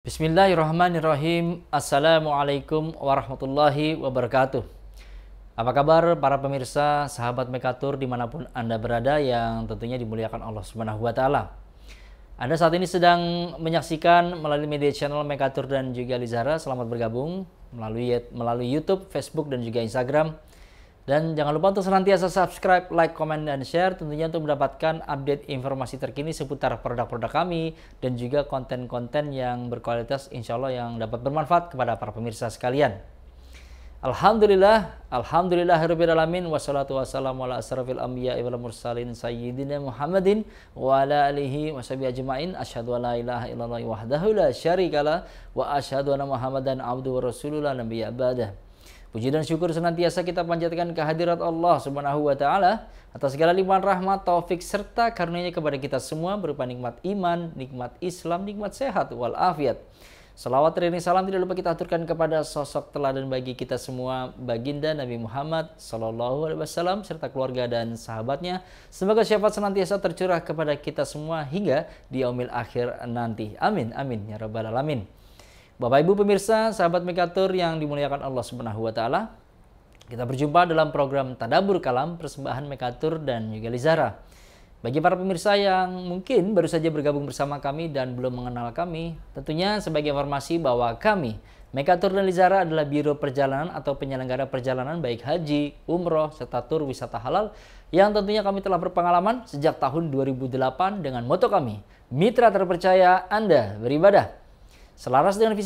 Bismillahirrahmanirrahim. Assalamualaikum warahmatullahi wabarakatuh. Apa kabar para pemirsa, sahabat Mekatur dimanapun Anda berada yang tentunya dimuliakan Allah Subhanahu wa Ta'ala. Anda saat ini sedang menyaksikan melalui media channel Mekatur dan juga Lizara. Selamat bergabung melalui YouTube, Facebook, dan juga Instagram. Dan jangan lupa untuk senantiasa subscribe, like, comment, dan share tentunya untuk mendapatkan update informasi terkini seputar produk-produk kami dan juga konten-konten yang berkualitas insya Allah yang dapat bermanfaat kepada para pemirsa sekalian. Alhamdulillahirabbil alamin wassalatu wassalamu ala asrofil anbiya'i wal mursalin sayyidina Muhammadin wa ala alihi washabihi ajmain. Asyhadu an la ilaha illallah wahdahu la syarikalah wa asyhadu anna Muhammadan abduhu wa rasulullah nabiyya ba'dah. Puji dan syukur senantiasa kita panjatkan kehadirat Allah Subhanahu wa Ta'ala atas segala limpahan rahmat, taufik serta karunia-Nya kepada kita semua berupa nikmat iman, nikmat Islam, nikmat sehat wal afiat. Salawat dan salam tidak lupa kita aturkan kepada sosok teladan bagi kita semua, baginda Nabi Muhammad sallallahu alaihi wasallam serta keluarga dan sahabatnya. Semoga syafaat senantiasa tercurah kepada kita semua hingga di yaumil akhir nanti. Amin amin ya rabbal alamin. Bapak Ibu pemirsa, sahabat Mekatur yang dimuliakan Allah Subhanahu wa Ta'ala. Kita berjumpa dalam program Tadabbur Kalam persembahan Mekatur dan juga Lizara. Bagi para pemirsa yang mungkin baru saja bergabung bersama kami dan belum mengenal kami, tentunya sebagai informasi bahwa kami Mekatur dan Lizara adalah biro perjalanan atau penyelenggara perjalanan baik haji, umroh, serta tur wisata halal yang tentunya kami telah berpengalaman sejak tahun 2008 dengan moto kami, mitra terpercaya Anda beribadah. Selaras dengan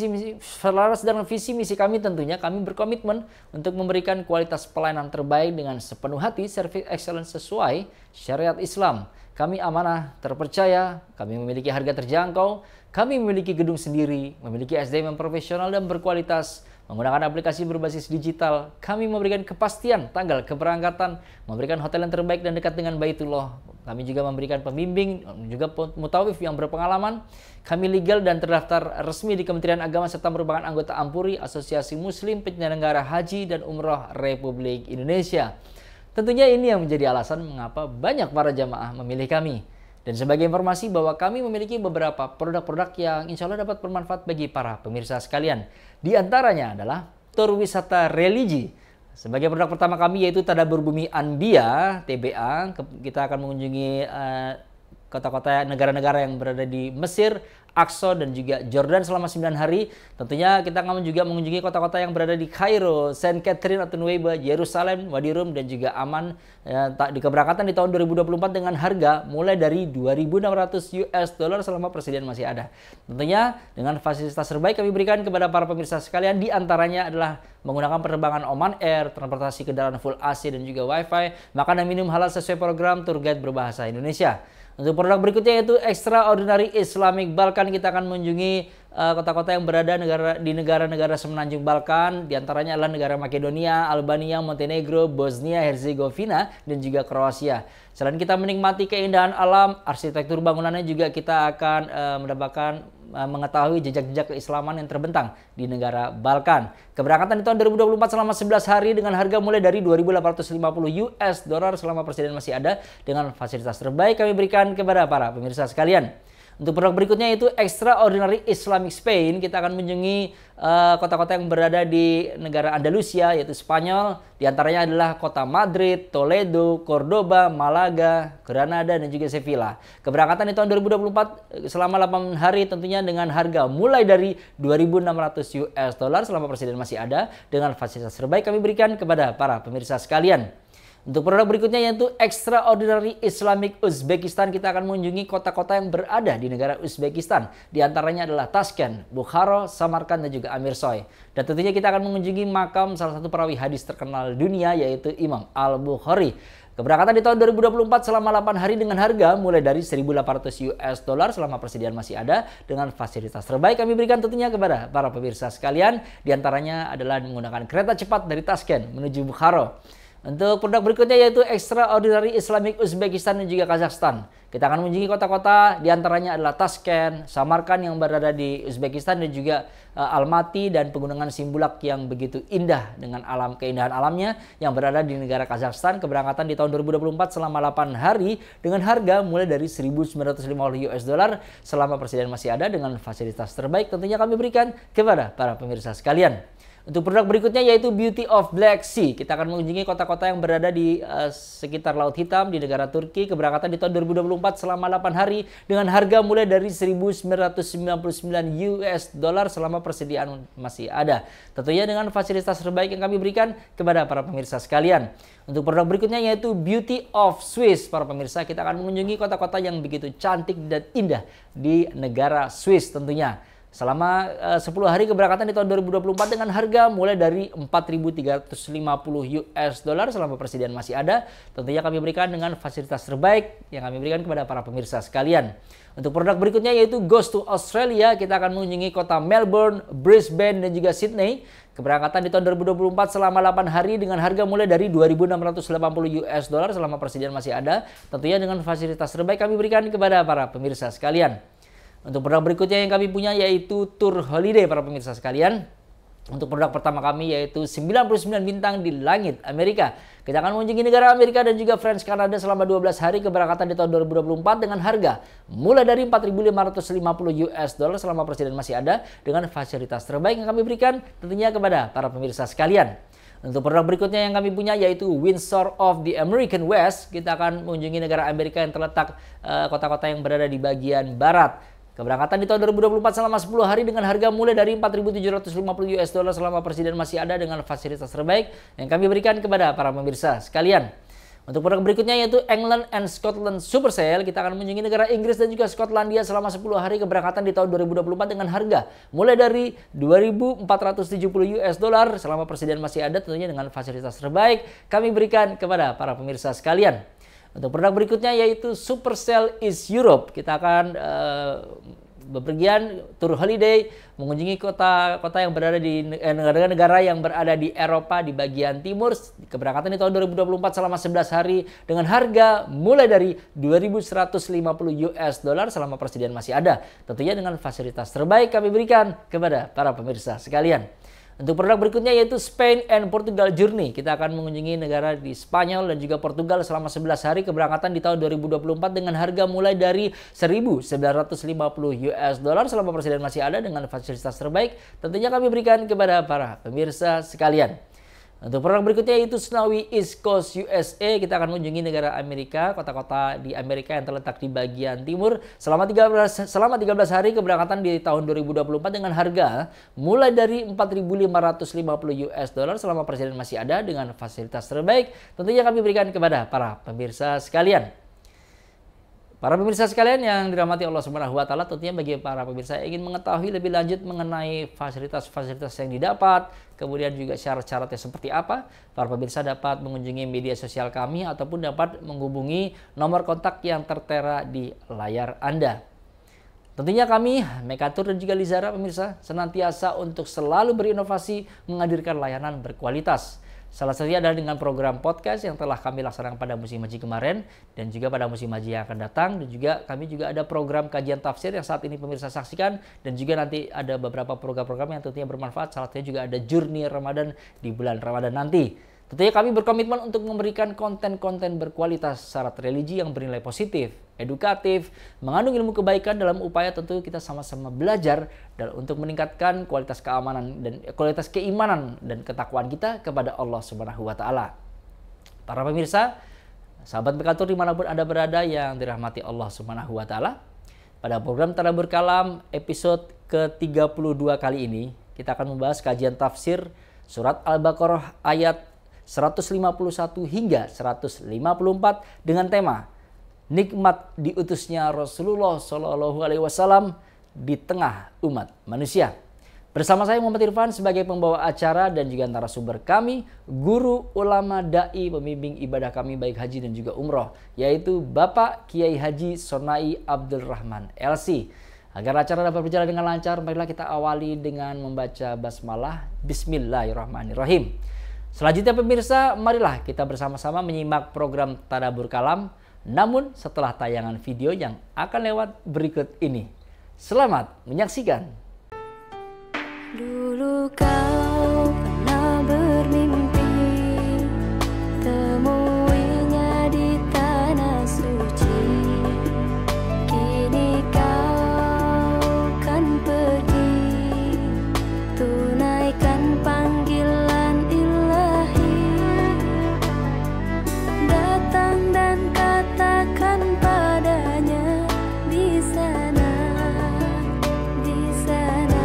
visi misi kami tentunya kami berkomitmen untuk memberikan kualitas pelayanan terbaik dengan sepenuh hati, service excellence sesuai syariat Islam. Kami amanah, terpercaya, kami memiliki harga terjangkau, kami memiliki gedung sendiri, memiliki SDM yang profesional dan berkualitas, menggunakan aplikasi berbasis digital, kami memberikan kepastian tanggal keberangkatan, memberikan hotel yang terbaik dan dekat dengan Baitullah. Kami juga memberikan pembimbing, juga mutawif yang berpengalaman. Kami legal dan terdaftar resmi di Kementerian Agama serta merupakan anggota Ampuri, Asosiasi Muslim Penyelenggara Haji dan Umroh Republik Indonesia. Tentunya ini yang menjadi alasan mengapa banyak para jamaah memilih kami. Dan sebagai informasi bahwa kami memiliki beberapa produk-produk yang insya Allah dapat bermanfaat bagi para pemirsa sekalian. Di antaranya adalah tur wisata religi. Sebagai produk pertama kami yaitu Tadabbur Bumi Anbiya, TBA. Kita akan mengunjungi kota-kota negara-negara yang berada di Mesir, Aqsa dan juga Jordan selama 9 hari. Tentunya kita akan juga mengunjungi kota-kota yang berada di Kairo, Saint Catherine atau Nuweiba, Yerusalem, Wadi Rum dan juga Amman. Di keberangkatan di tahun 2024 dengan harga mulai dari 2.600 US dollar selama persediaan masih ada. Tentunya dengan fasilitas terbaik kami berikan kepada para pemirsa sekalian, di antaranya adalah menggunakan penerbangan Oman Air, transportasi kendaraan full AC dan juga WiFi, makanan minum halal sesuai program, tour guide berbahasa Indonesia. Untuk produk berikutnya yaitu Extraordinary Islamic Balkan, kita akan mengunjungi kota-kota yang berada di negara-negara semenanjung Balkan, diantaranya adalah negara Makedonia, Albania, Montenegro, Bosnia, Herzegovina, dan juga Kroasia. Selain kita menikmati keindahan alam, arsitektur bangunannya juga kita akan mengetahui jejak-jejak keislaman yang terbentang di negara Balkan. Keberangkatan di tahun 2024 selama 11 hari dengan harga mulai dari 2.850 US dollar selama persediaan masih ada dengan fasilitas terbaik kami berikan kepada para pemirsa sekalian. Untuk produk berikutnya yaitu Extraordinary Islamic Spain, kita akan mengunjungi kota-kota yang berada di negara Andalusia yaitu Spanyol. Di antaranya adalah kota Madrid, Toledo, Cordoba, Malaga, Granada dan juga Sevilla. Keberangkatan di tahun 2024 selama 8 hari tentunya dengan harga mulai dari 2.600 US dollar selama persediaan masih ada dengan fasilitas terbaik kami berikan kepada para pemirsa sekalian. Untuk produk berikutnya yaitu Extraordinary Islamic Uzbekistan, kita akan mengunjungi kota-kota yang berada di negara Uzbekistan. Di antaranya adalah Tashkent, Bukhara, Samarkand dan juga Amirsoy. Dan tentunya kita akan mengunjungi makam salah satu perawi hadis terkenal dunia yaitu Imam Al-Bukhari. Keberangkatan di tahun 2024 selama 8 hari dengan harga mulai dari 1.800 US dollar selama persediaan masih ada dengan fasilitas terbaik kami berikan tentunya kepada para pemirsa sekalian. Di antaranya adalah menggunakan kereta cepat dari Tashkent menuju Bukhara. Untuk produk berikutnya yaitu Extraordinary Islamic Uzbekistan dan juga Kazakhstan. Kita akan mengunjungi kota-kota diantaranya adalah Tashkent, Samarkand yang berada di Uzbekistan dan juga Almaty dan pegunungan Simbulak yang begitu indah dengan keindahan alamnya yang berada di negara Kazakhstan. Keberangkatan di tahun 2024 selama 8 hari dengan harga mulai dari 1.950 US dollar selama persediaan masih ada dengan fasilitas terbaik tentunya kami berikan kepada para pemirsa sekalian. Untuk produk berikutnya yaitu Beauty of Black Sea. Kita akan mengunjungi kota-kota yang berada di sekitar Laut Hitam di negara Turki. Keberangkatan di tahun 2024 selama 8 hari dengan harga mulai dari 1.999 US dollar selama persediaan masih ada. Tentunya dengan fasilitas terbaik yang kami berikan kepada para pemirsa sekalian. Untuk produk berikutnya yaitu Beauty of Swiss. Para pemirsa, kita akan mengunjungi kota-kota yang begitu cantik dan indah di negara Swiss tentunya. Selama 10 hari keberangkatan di tahun 2024 dengan harga mulai dari 4.350 US dollar selama persediaan masih ada. Tentunya kami berikan dengan fasilitas terbaik yang kami berikan kepada para pemirsa sekalian. Untuk produk berikutnya yaitu Ghost to Australia. Kita akan mengunjungi kota Melbourne, Brisbane dan juga Sydney. Keberangkatan di tahun 2024 selama 8 hari dengan harga mulai dari 2.680 US dollar selama persediaan masih ada. Tentunya dengan fasilitas terbaik kami berikan kepada para pemirsa sekalian. Untuk produk berikutnya yang kami punya yaitu Tour Holiday para pemirsa sekalian. Untuk produk pertama kami yaitu 99 bintang di langit Amerika. Kita akan mengunjungi negara Amerika dan juga French Canada selama 12 hari keberangkatan di tahun 2024 dengan harga mulai dari 4.550 US dollar selama persediaan masih ada dengan fasilitas terbaik yang kami berikan tentunya kepada para pemirsa sekalian. Untuk produk berikutnya yang kami punya yaitu Windsor of the American West. Kita akan mengunjungi negara Amerika yang terletak kota-kota yang berada di bagian barat. Keberangkatan di tahun 2024 selama 10 hari dengan harga mulai dari 4.750 US dollar selama persediaan masih ada dengan fasilitas terbaik yang kami berikan kepada para pemirsa sekalian. Untuk produk berikutnya yaitu England and Scotland Super Sale. Kita akan mengunjungi negara Inggris dan juga Skotlandia selama 10 hari keberangkatan di tahun 2024 dengan harga mulai dari 2.470 US dollar selama persediaan masih ada tentunya dengan fasilitas terbaik kami berikan kepada para pemirsa sekalian. Untuk produk berikutnya yaitu Supercell East Europe. Kita akan bepergian tour holiday mengunjungi kota-kota yang berada di negara-negara yang berada di Eropa di bagian timur. Keberangkatan di tahun 2024 selama 11 hari dengan harga mulai dari 2.150 US dollar selama persediaan masih ada. Tentunya dengan fasilitas terbaik kami berikan kepada para pemirsa sekalian. Untuk produk berikutnya yaitu Spain and Portugal Journey. Kita akan mengunjungi negara di Spanyol dan juga Portugal selama 11 hari keberangkatan di tahun 2024 dengan harga mulai dari 1.950 US dollar selama persediaan masih ada dengan fasilitas terbaik. Tentunya kami berikan kepada para pemirsa sekalian. Untuk produk berikutnya yaitu Snowy East Coast USA. Kita akan mengunjungi negara Amerika, kota-kota di Amerika yang terletak di bagian timur selama 13 hari keberangkatan di tahun 2024 dengan harga mulai dari 4.550 US dollar selama persediaan masih ada dengan fasilitas terbaik. Tentunya kami berikan kepada para pemirsa sekalian. Para pemirsa sekalian yang dirahmati Allah Subhanahu wa taala, tentunya bagi para pemirsa yang ingin mengetahui lebih lanjut mengenai fasilitas-fasilitas yang didapat, kemudian juga syarat-syaratnya seperti apa, para pemirsa dapat mengunjungi media sosial kami ataupun dapat menghubungi nomor kontak yang tertera di layar Anda. Tentunya kami, Mekatur dan juga Lizara pemirsa, senantiasa untuk selalu berinovasi menghadirkan layanan berkualitas. Salah satunya adalah dengan program podcast yang telah kami laksanakan pada musim haji kemarin dan juga pada musim haji yang akan datang, dan juga kami juga ada program kajian tafsir yang saat ini pemirsa saksikan, dan juga nanti ada beberapa program-program yang tentunya bermanfaat. Salah satunya juga ada Journey Ramadan di bulan Ramadan nanti. Tentunya kami berkomitmen untuk memberikan konten-konten berkualitas syarat religi yang bernilai positif, edukatif, mengandung ilmu kebaikan dalam upaya tentu kita sama-sama belajar dan untuk meningkatkan kualitas keamanan dan kualitas keimanan dan ketakwaan kita kepada Allah Subhanahu wa taala. Para pemirsa, sahabat Mekatur dimanapun Anda berada yang dirahmati Allah Subhanahu wa taala, pada program Tadabbur Kalam episode ke-32 kali ini kita akan membahas kajian tafsir surat Al-Baqarah ayat 151 hingga 154 dengan tema nikmat diutusnya Rasulullah Shallallahu Alaihi Wasallam di tengah umat manusia. Bersama saya Muhammad Irfan sebagai pembawa acara dan juga narasumber kami, guru ulama dai pembimbing ibadah kami baik haji dan juga umroh, yaitu Bapak Kiai Haji Sonai Abdul Rahman LC. Agar acara dapat berjalan dengan lancar, marilah kita awali dengan membaca basmalah. Bismillahirrahmanirrahim. Selanjutnya pemirsa, marilah kita bersama-sama menyimak program Tadabbur Kalam, namun setelah tayangan video yang akan lewat berikut ini. Selamat menyaksikan. Dulu kau pernah bermimpi temuinya di tanah suci. Kini kau kan pergi tunaikan panggilan ilahi. Datang dan katakan padanya di sana, di sana.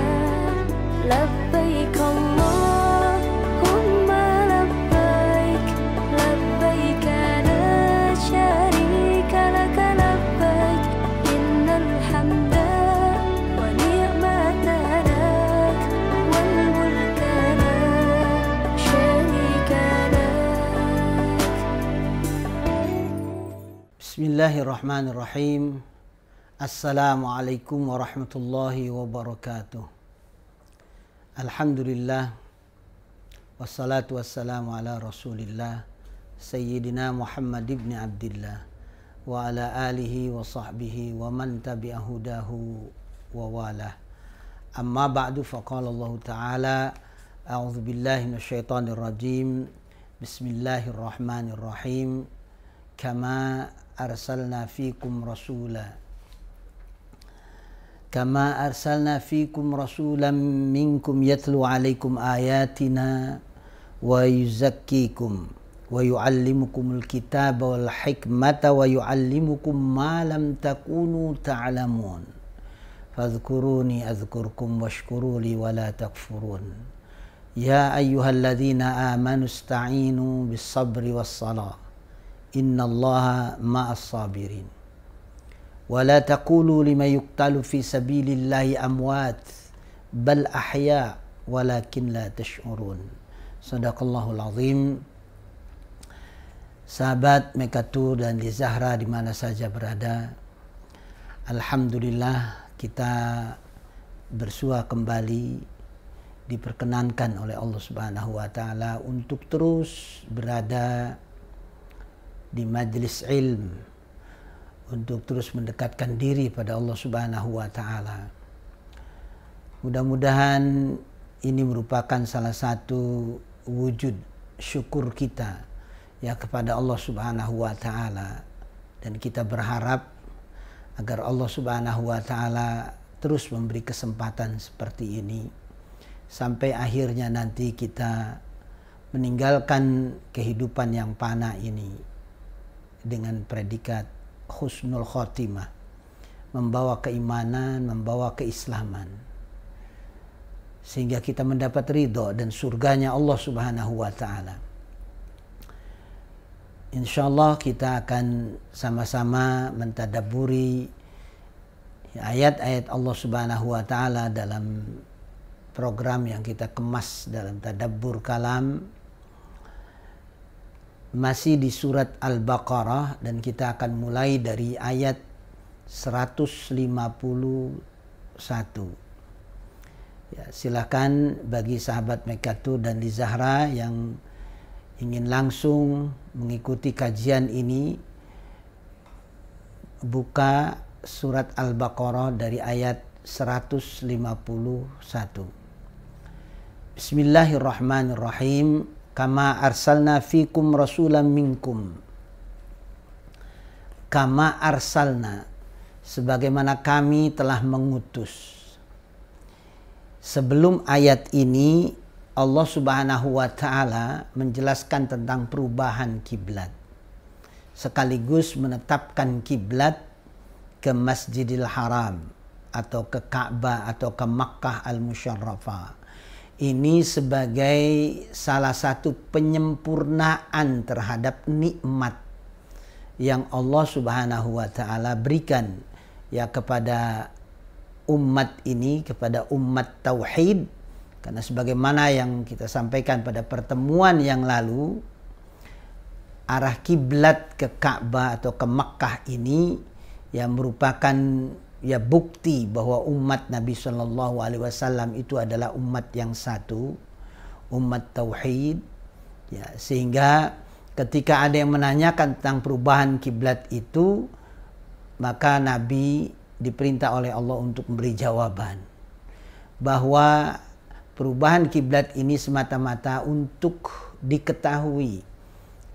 لبيك اللهم لبيك لبيك لا شريك لك لبيك إن الحمد ونعمة لك والملك لا شريك لك. بسم الله الرحمن الرحيم. السلام عليكم ورحمة الله وبركاته. Alhamdulillah, wassalatu wassalamu ala rasulillah Sayyidina Muhammad ibn Abdillah wa ala alihi wa sahbihi wa man tabi'ahudahu wa walah. Amma ba'du, faqala Allah ta'ala, a'udhu billahi minasyaitanir rajim, bismillahirrahmanirrahim, kama arsalna fikum rasula Kama arsalna fikum rasulan minkum yatlu alaikum ayatina wa yuzakkikum wa yuallimukumul kitaba wal hikmata wa yuallimukum ma lam takunu ta'lamun. Fadhkuruni adhkurkum washkuruli wa la takfurun. Ya ayyuhalladzina amanu ista'inu bis sabri was salah. Innallaha ma'as sabirin. ولا تقولوا لمن يقتل في سبيل الله أموات بل أحياء ولكن لا تشعرون. Sadaqallahul azim. Sahabat Mekatur dan di Zahra di mana saja berada, alhamdulillah kita bersua kembali diperkenankan oleh Allah Subhanahu wa taala untuk terus berada di majlis ilm, untuk terus mendekatkan diri pada Allah Subhanahu wa taala. Mudah-mudahan ini merupakan salah satu wujud syukur kita ya kepada Allah Subhanahu wa taala, dan kita berharap agar Allah Subhanahu wa taala terus memberi kesempatan seperti ini sampai akhirnya nanti kita meninggalkan kehidupan yang fana ini dengan predikat husnul khotimah, membawa keimanan, membawa keislaman, sehingga kita mendapat ridho dan surganya Allah Subhanahu wa taala. Insyaallah kita akan sama-sama mentadabburi ayat-ayat Allah Subhanahu wa taala dalam program yang kita kemas dalam Tadabbur Kalam. Masih di surat Al-Baqarah, dan kita akan mulai dari ayat 151. Ya, silakan bagi sahabat Mekatur dan di Zahra yang ingin langsung mengikuti kajian ini, buka surat Al-Baqarah dari ayat 151. Bismillahirrahmanirrahim. Kama arsalna fikum rasulan minkum. Kama arsalna, sebagaimana kami telah mengutus. Sebelum ayat ini Allah Subhanahu wa taala menjelaskan tentang perubahan kiblat, sekaligus menetapkan kiblat ke Masjidil Haram atau ke Ka'bah atau ke Makkah Al-Musyarrafah. Ini sebagai salah satu penyempurnaan terhadap nikmat yang Allah Subhanahu wa taala berikan ya kepada umat ini, kepada umat tauhid. Karena sebagaimana yang kita sampaikan pada pertemuan yang lalu, arah kiblat ke Ka'bah atau ke Makkah ini yang merupakan ya bukti bahwa umat Nabi Shallallahu Alaihi Wasallam itu adalah umat yang satu, umat tauhid, Ya, sehingga ketika ada yang menanyakan tentang perubahan kiblat itu, maka Nabi diperintah oleh Allah untuk memberi jawaban bahwa perubahan kiblat ini semata-mata untuk diketahui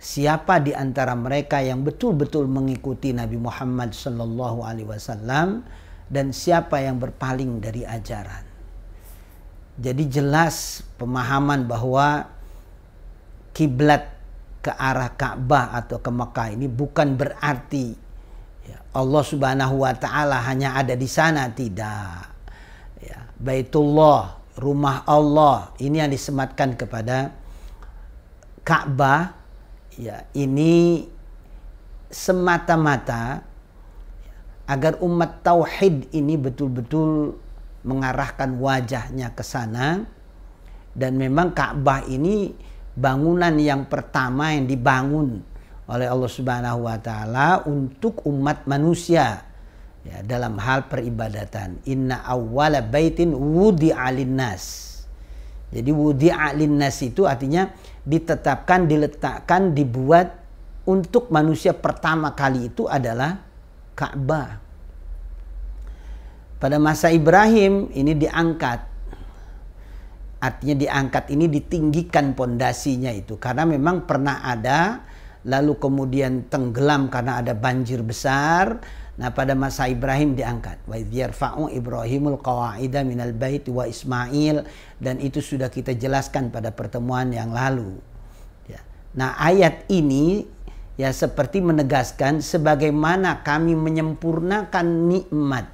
siapa di antara mereka yang betul-betul mengikuti Nabi Muhammad sallallahu alaihi wasallam dan siapa yang berpaling dari ajaran. Jadi jelas pemahaman bahwa kiblat ke arah Ka'bah atau ke Mekah ini bukan berarti ya, Allah Subhanahu wa taala hanya ada di sana, tidak. Ya, Baitullah, rumah Allah, ini yang disematkan kepada Ka'bah, ya, ini semata-mata agar umat tauhid ini betul-betul mengarahkan wajahnya ke sana. Dan memang Ka'bah ini bangunan yang pertama yang dibangun oleh Allah Subhanahu wa taala untuk umat manusia, ya, dalam hal peribadatan. Inna awwala baitin wudi'a linnas. Jadi wudi'a linnas itu artinya ditetapkan, diletakkan, dibuat untuk manusia pertama kali itu adalah Ka'bah. Pada masa Ibrahim ini diangkat. Artinya diangkat ini ditinggikan pondasinya itu. Karena memang pernah ada, lalu kemudian tenggelam karena ada banjir besar. Nah, pada masa Ibrahim diangkat. Wa idh yarfa'u Ibrahimul qawa'ida minal bait wa Ismail. Dan itu sudah kita jelaskan pada pertemuan yang lalu. Ya. Nah, ayat ini ya seperti menegaskan sebagaimana kami menyempurnakan nikmat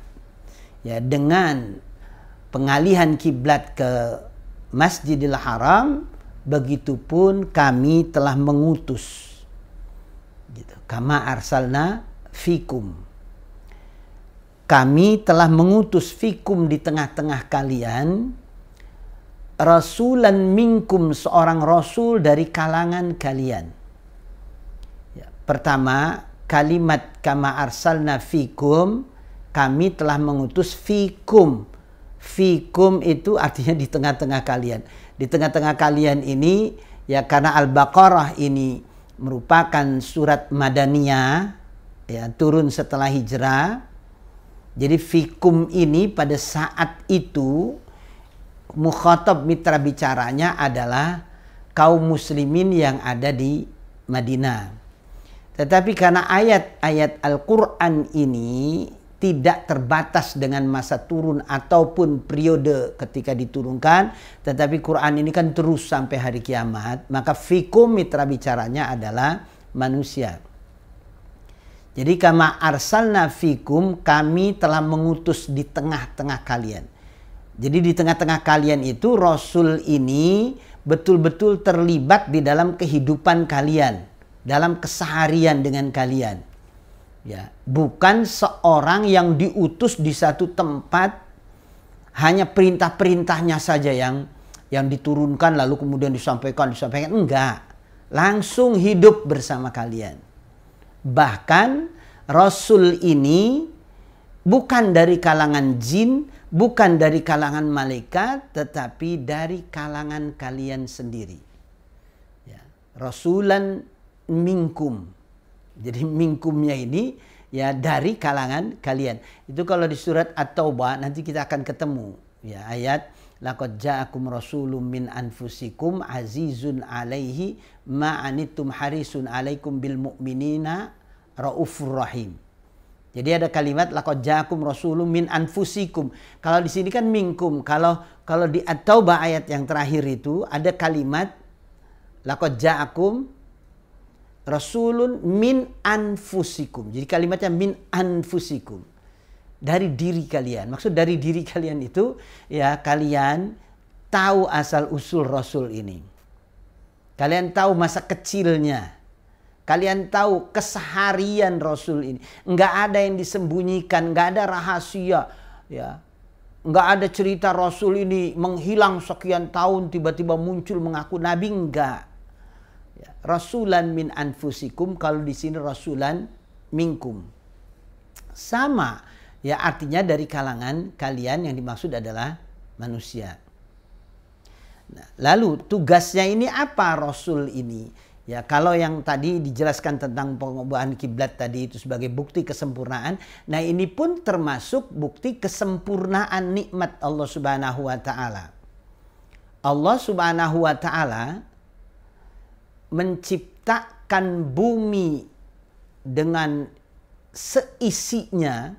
ya dengan pengalihan kiblat ke Masjidil Haram, begitupun kami telah mengutus gitu. Kama arsalna fikum. Kami telah mengutus fikum di tengah-tengah kalian rasulan minkum, seorang rasul dari kalangan kalian. Ya, pertama, kalimat kama arsalna fikum, kami telah mengutus fikum. Fikum itu artinya di tengah-tengah kalian. Di tengah-tengah kalian ini ya karena Al-Baqarah ini merupakan surat Madaniyah ya, turun setelah hijrah. Jadi fikum ini pada saat itu mukhatab, mitra bicaranya adalah kaum muslimin yang ada di Madinah. Tetapi karena ayat-ayat Al-Quran ini tidak terbatas dengan masa turun ataupun periode ketika diturunkan, tetapi Quran ini kan terus sampai hari kiamat, maka fikum mitra bicaranya adalah manusia. Jadi kama arsalna fikum, kami telah mengutus di tengah-tengah kalian. Jadi di tengah-tengah kalian itu Rasul ini betul-betul terlibat di dalam kehidupan kalian, dalam keseharian dengan kalian. Ya, bukan seorang yang diutus di satu tempat hanya perintah-perintahnya saja yang diturunkan lalu kemudian disampaikan, enggak. Langsung hidup bersama kalian. Bahkan Rasul ini bukan dari kalangan jin, bukan dari kalangan malaikat, tetapi dari kalangan kalian sendiri. Ya, Rasulan minkum. Jadi minkumnya ini ya dari kalangan kalian. Itu kalau di surat At-Taubah nanti kita akan ketemu ya ayat laqad ja'akum rasulun min anfusikum azizun 'alaihi ma anittum harisun 'alaikum bil mu'minina raufur rahim. Jadi ada kalimat laqad ja'akum rasulun min anfusikum. Kalau di sini kan minkum. Kalau di At-Taubah ayat yang terakhir itu ada kalimat laqad ja'akum rasulun min anfusikum. Jadi kalimatnya min anfusikum. Dari diri kalian. Maksud dari diri kalian itu ya kalian tahu asal usul Rasul ini. Kalian tahu masa kecilnya. Kalian tahu keseharian Rasul ini. Enggak ada yang disembunyikan, enggak ada rahasia, ya. Enggak ada cerita Rasul ini menghilang sekian tahun tiba-tiba muncul mengaku nabi, enggak. Ya, rasulan min anfusikum, kalau di sini rasulan minkum. Sama, ya artinya dari kalangan kalian, yang dimaksud adalah manusia. Nah, lalu tugasnya ini apa Rasul ini? Ya, kalau yang tadi dijelaskan tentang pengubahan kiblat tadi itu sebagai bukti kesempurnaan, nah ini pun termasuk bukti kesempurnaan nikmat Allah Subhanahu wa taala. Allah Subhanahu wa taala menciptakan bumi dengan seisinya,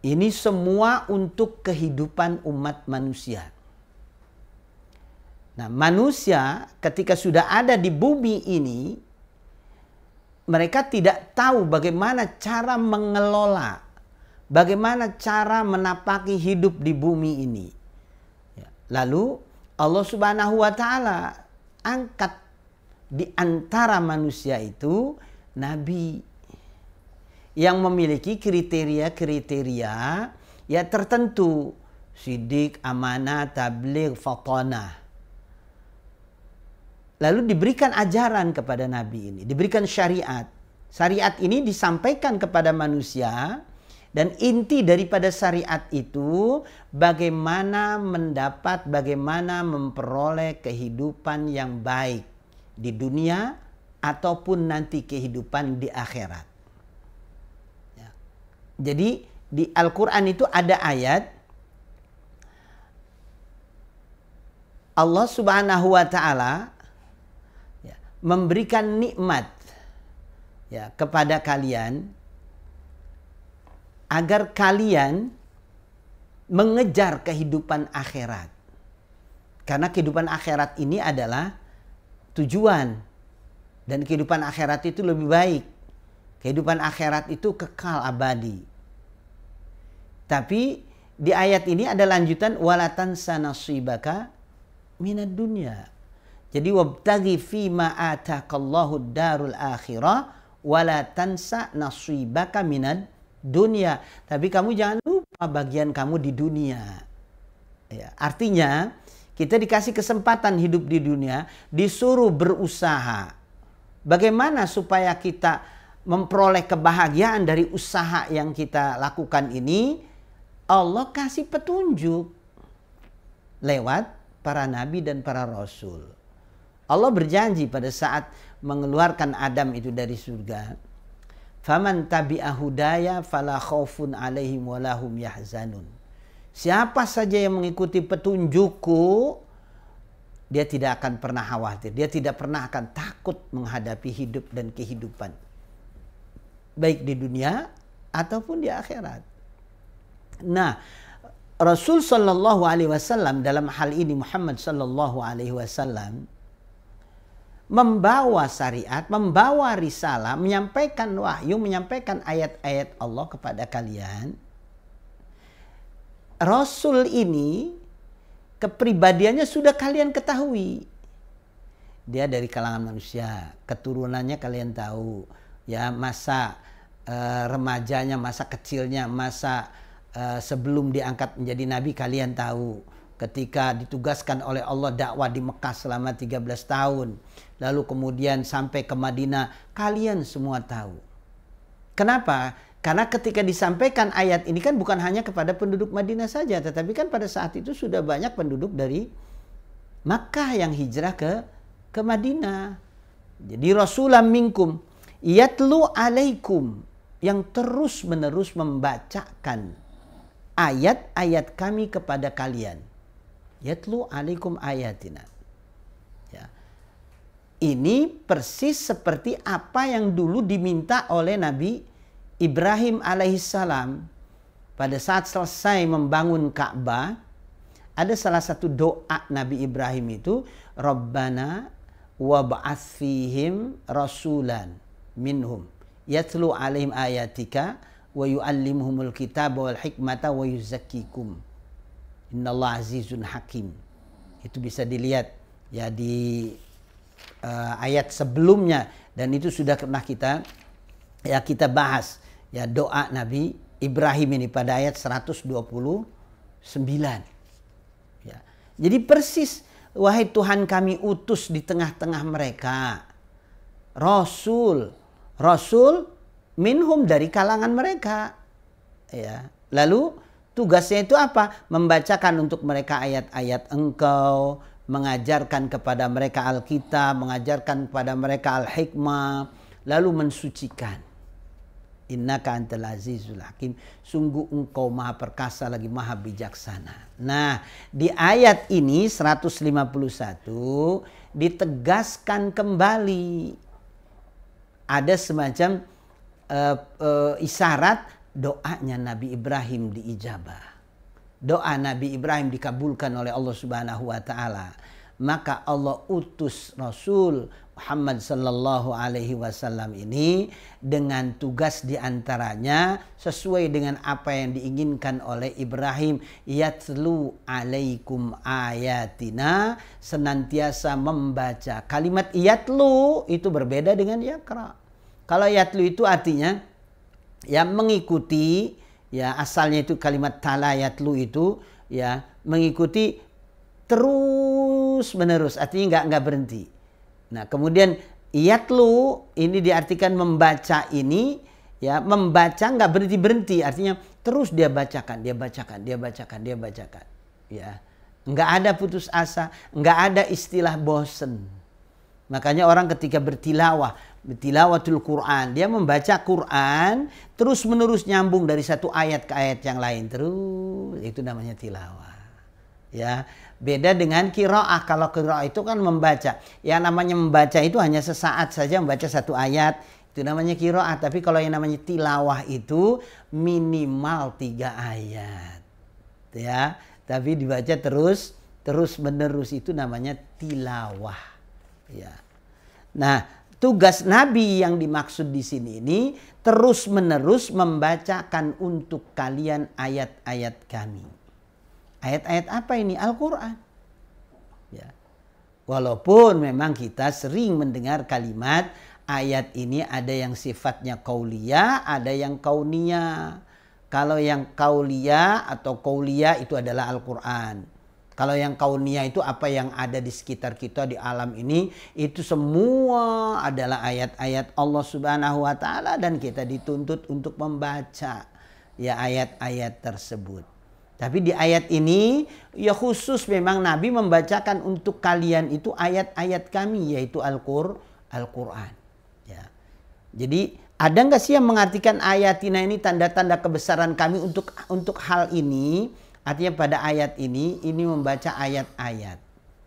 ini semua untuk kehidupan umat manusia. Nah, manusia ketika sudah ada di bumi ini, mereka tidak tahu bagaimana cara mengelola, bagaimana cara menapaki hidup di bumi ini. Ya. Lalu Allah Subhanahu wa taala angkat di antara manusia itu nabi yang memiliki kriteria-kriteria ya tertentu, sidik, amanah, tabligh, fatanah. Lalu diberikan ajaran kepada nabi ini, diberikan syariat. Syariat ini disampaikan kepada manusia dan inti daripada syariat itu bagaimana mendapat, bagaimana memperoleh kehidupan yang baik di dunia ataupun nanti kehidupan di akhirat. Ya. Jadi di Al-Quran itu ada ayat Allah Subhanahu wa taala memberikan nikmat ya kepada kalian agar kalian mengejar kehidupan akhirat. Karena kehidupan akhirat ini adalah tujuan dan kehidupan akhirat itu lebih baik. Kehidupan akhirat itu kekal abadi. Tapi di ayat ini ada lanjutan wala tansa nasibaka minad dunya. Jadi wabtaghi fima ataqallahu darul akhirah wala tansa nasibaka minad dunya. Tapi kamu jangan lupa bagian kamu di dunia. Ya, artinya kita dikasih kesempatan hidup di dunia, disuruh berusaha. Bagaimana supaya kita memperoleh kebahagiaan dari usaha yang kita lakukan ini? Allah kasih petunjuk lewat para nabi dan para rasul. Allah berjanji pada saat mengeluarkan Adam itu dari surga, faman tabi'a hudaya fala khaufun 'alaihim wa lahum yahzanun. Siapa saja yang mengikuti petunjukku, dia tidak akan pernah khawatir, dia tidak pernah akan takut menghadapi hidup dan kehidupan, baik di dunia ataupun di akhirat. Nah, Rasul sallallahu alaihi wasallam dalam hal ini Muhammad sallallahu alaihi wasallam membawa syariat, membawa risalah, menyampaikan wahyu, menyampaikan ayat-ayat Allah kepada kalian. Rasul ini kepribadiannya sudah kalian ketahui. Dia dari kalangan manusia, keturunannya kalian tahu. Ya, masa remajanya, masa kecilnya, masa sebelum diangkat menjadi nabi kalian tahu. Ketika ditugaskan oleh Allah dakwah di Mekah selama 13 tahun. Lalu kemudian sampai ke Madinah, kalian semua tahu. Kenapa? Karena ketika disampaikan ayat ini kan bukan hanya kepada penduduk Madinah saja, tetapi kan pada saat itu sudah banyak penduduk dari Makkah yang hijrah ke Madinah. Jadi Rasulam minkum yatlu alaikum, yang terus menerus membacakan ayat-ayat kami kepada kalian. Yatlu alaikum ayatina. Ya. Ini persis seperti apa yang dulu diminta oleh Nabi Ibrahim alaihissalam pada saat selesai membangun Ka'bah. Ada salah satu doa Nabi Ibrahim itu, Rabbana wab'ats fihim rasulan minhum yatlu alaihim ayatika wa yu'allimuhumul kitaba wal hikmata wa yuzakkikum innallaha azizun hakim. Itu bisa dilihat ya di ayat sebelumnya, dan itu sudah pernah kita bahas ya doa Nabi Ibrahim ini pada ayat 129. Ya. Jadi persis, wahai Tuhan kami utus di tengah-tengah mereka Rasul minhum, dari kalangan mereka. Ya. Lalu tugasnya itu apa? Membacakan untuk mereka ayat-ayat Engkau, mengajarkan kepada mereka Alkitab, mengajarkan kepada mereka Al-Hikmah, lalu mensucikan. Innaka antal azizul hakim. Sungguh engkau maha perkasa lagi maha bijaksana. Nah, di ayat ini 151 ditegaskan kembali. Ada semacam isyarat doanya Nabi Ibrahim diijabah. Doa Nabi Ibrahim dikabulkan oleh Allah Subhanahu wa taala. Maka Allah utus Rasul Muhammad sallallahu alaihi wasallam ini dengan tugas diantaranya sesuai dengan apa yang diinginkan oleh Ibrahim, yatlu alaikum ayatina, senantiasa membaca. Kalimat yatlu itu berbeda dengan yakra. Kalau yatlu itu artinya ya mengikuti, ya asalnya itu kalimat tala yatlu itu ya mengikuti terus menerus, artinya nggak berhenti. Nah, kemudian yatlu ini diartikan membaca ini, ya membaca nggak berhenti-berhenti, artinya terus dia bacakan, dia bacakan, dia bacakan, dia bacakan. Ya, nggak ada putus asa, nggak ada istilah bosen. Makanya orang ketika bertilawatul Quran, dia membaca Quran terus menerus nyambung dari satu ayat ke ayat yang lain terus, itu namanya tilawah. Ya, beda dengan qiraah. Kalau qiraah itu kan membaca. Yang namanya membaca itu hanya sesaat saja membaca satu ayat, itu namanya qiraah. Tapi kalau yang namanya tilawah itu minimal 3 ayat. Ya, tapi dibaca terus menerus, itu namanya tilawah. Ya. Nah, tugas Nabi yang dimaksud di sini ini terus menerus membacakan untuk kalian ayat-ayat kami. Ayat-ayat apa ini? Al-Quran. Ya. Walaupun memang kita sering mendengar kalimat ayat ini ada yang sifatnya qauliyah, ada yang kauniyah. Kalau yang qauliyah atau qauliyah itu adalah Al-Quran. Kalau yang kauniyah itu apa yang ada di sekitar kita di alam ini, itu semua adalah ayat-ayat Allah Subhanahu wa taala dan kita dituntut untuk membaca ya ayat-ayat tersebut. Tapi di ayat ini ya khusus memang Nabi membacakan untuk kalian itu ayat-ayat kami, yaitu Al-Quran. Ya. Jadi ada nggak sih yang mengartikan ayatina ini tanda-tanda kebesaran kami untuk hal ini? Artinya pada ayat ini membaca ayat-ayat.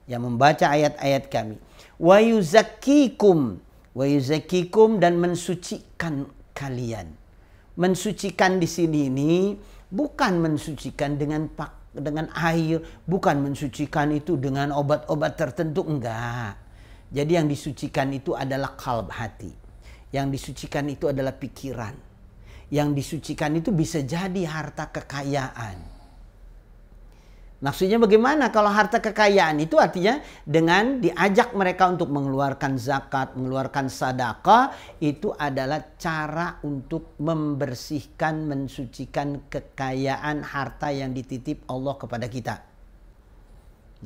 Ya, membaca ayat-ayat kami. Wa yuzakkikum dan mensucikan kalian. Mensucikan di sini ini bukan mensucikan dengan air, bukan mensucikan itu dengan obat-obat tertentu, enggak. Jadi yang disucikan itu adalah qalb, hati. Yang disucikan itu adalah pikiran. Yang disucikan itu bisa jadi harta kekayaan. Maksudnya bagaimana? Kalau harta kekayaan itu artinya dengan diajak mereka untuk mengeluarkan zakat, mengeluarkan sedekah, itu adalah cara untuk membersihkan, mensucikan kekayaan harta yang dititip Allah kepada kita.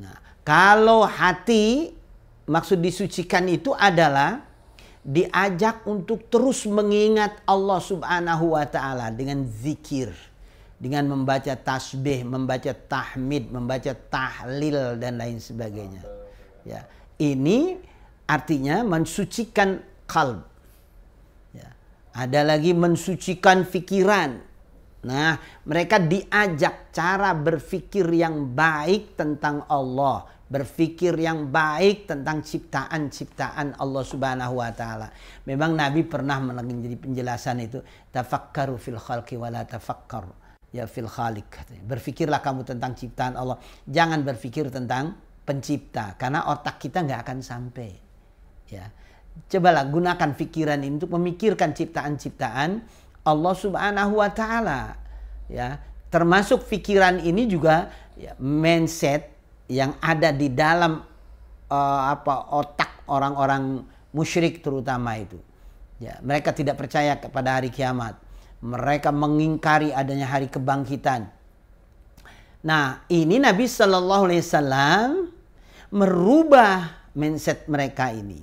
Nah, kalau hati, maksud disucikan itu adalah diajak untuk terus mengingat Allah Subhanahu wa taala dengan zikir. Dengan membaca tasbih, membaca tahmid, membaca tahlil dan lain sebagainya. Ya, ini artinya mensucikan qalb. Ya, ada lagi mensucikan pikiran. Nah, mereka diajak cara berpikir yang baik tentang Allah, berpikir yang baik tentang ciptaan-ciptaan Allah Subhanahu wa taala. Memang Nabi pernah menjadi penjelasan itu, tafakkaru fil khalqi wa la tafakkaru ya fil khaliq. Berfikirlah kamu tentang ciptaan Allah, jangan berpikir tentang pencipta, karena otak kita nggak akan sampai. Ya, cobalah gunakan pikiran ini untuk memikirkan ciptaan-ciptaan Allah Subhanahu wa taala. Ya, termasuk pikiran ini juga ya, mindset yang ada di dalam otak orang-orang musyrik terutama itu. Ya, mereka tidak percaya kepada hari kiamat. Mereka mengingkari adanya hari kebangkitan. Nah, ini Nabi Shallallahu Alaihi Wasallam merubah mindset mereka ini.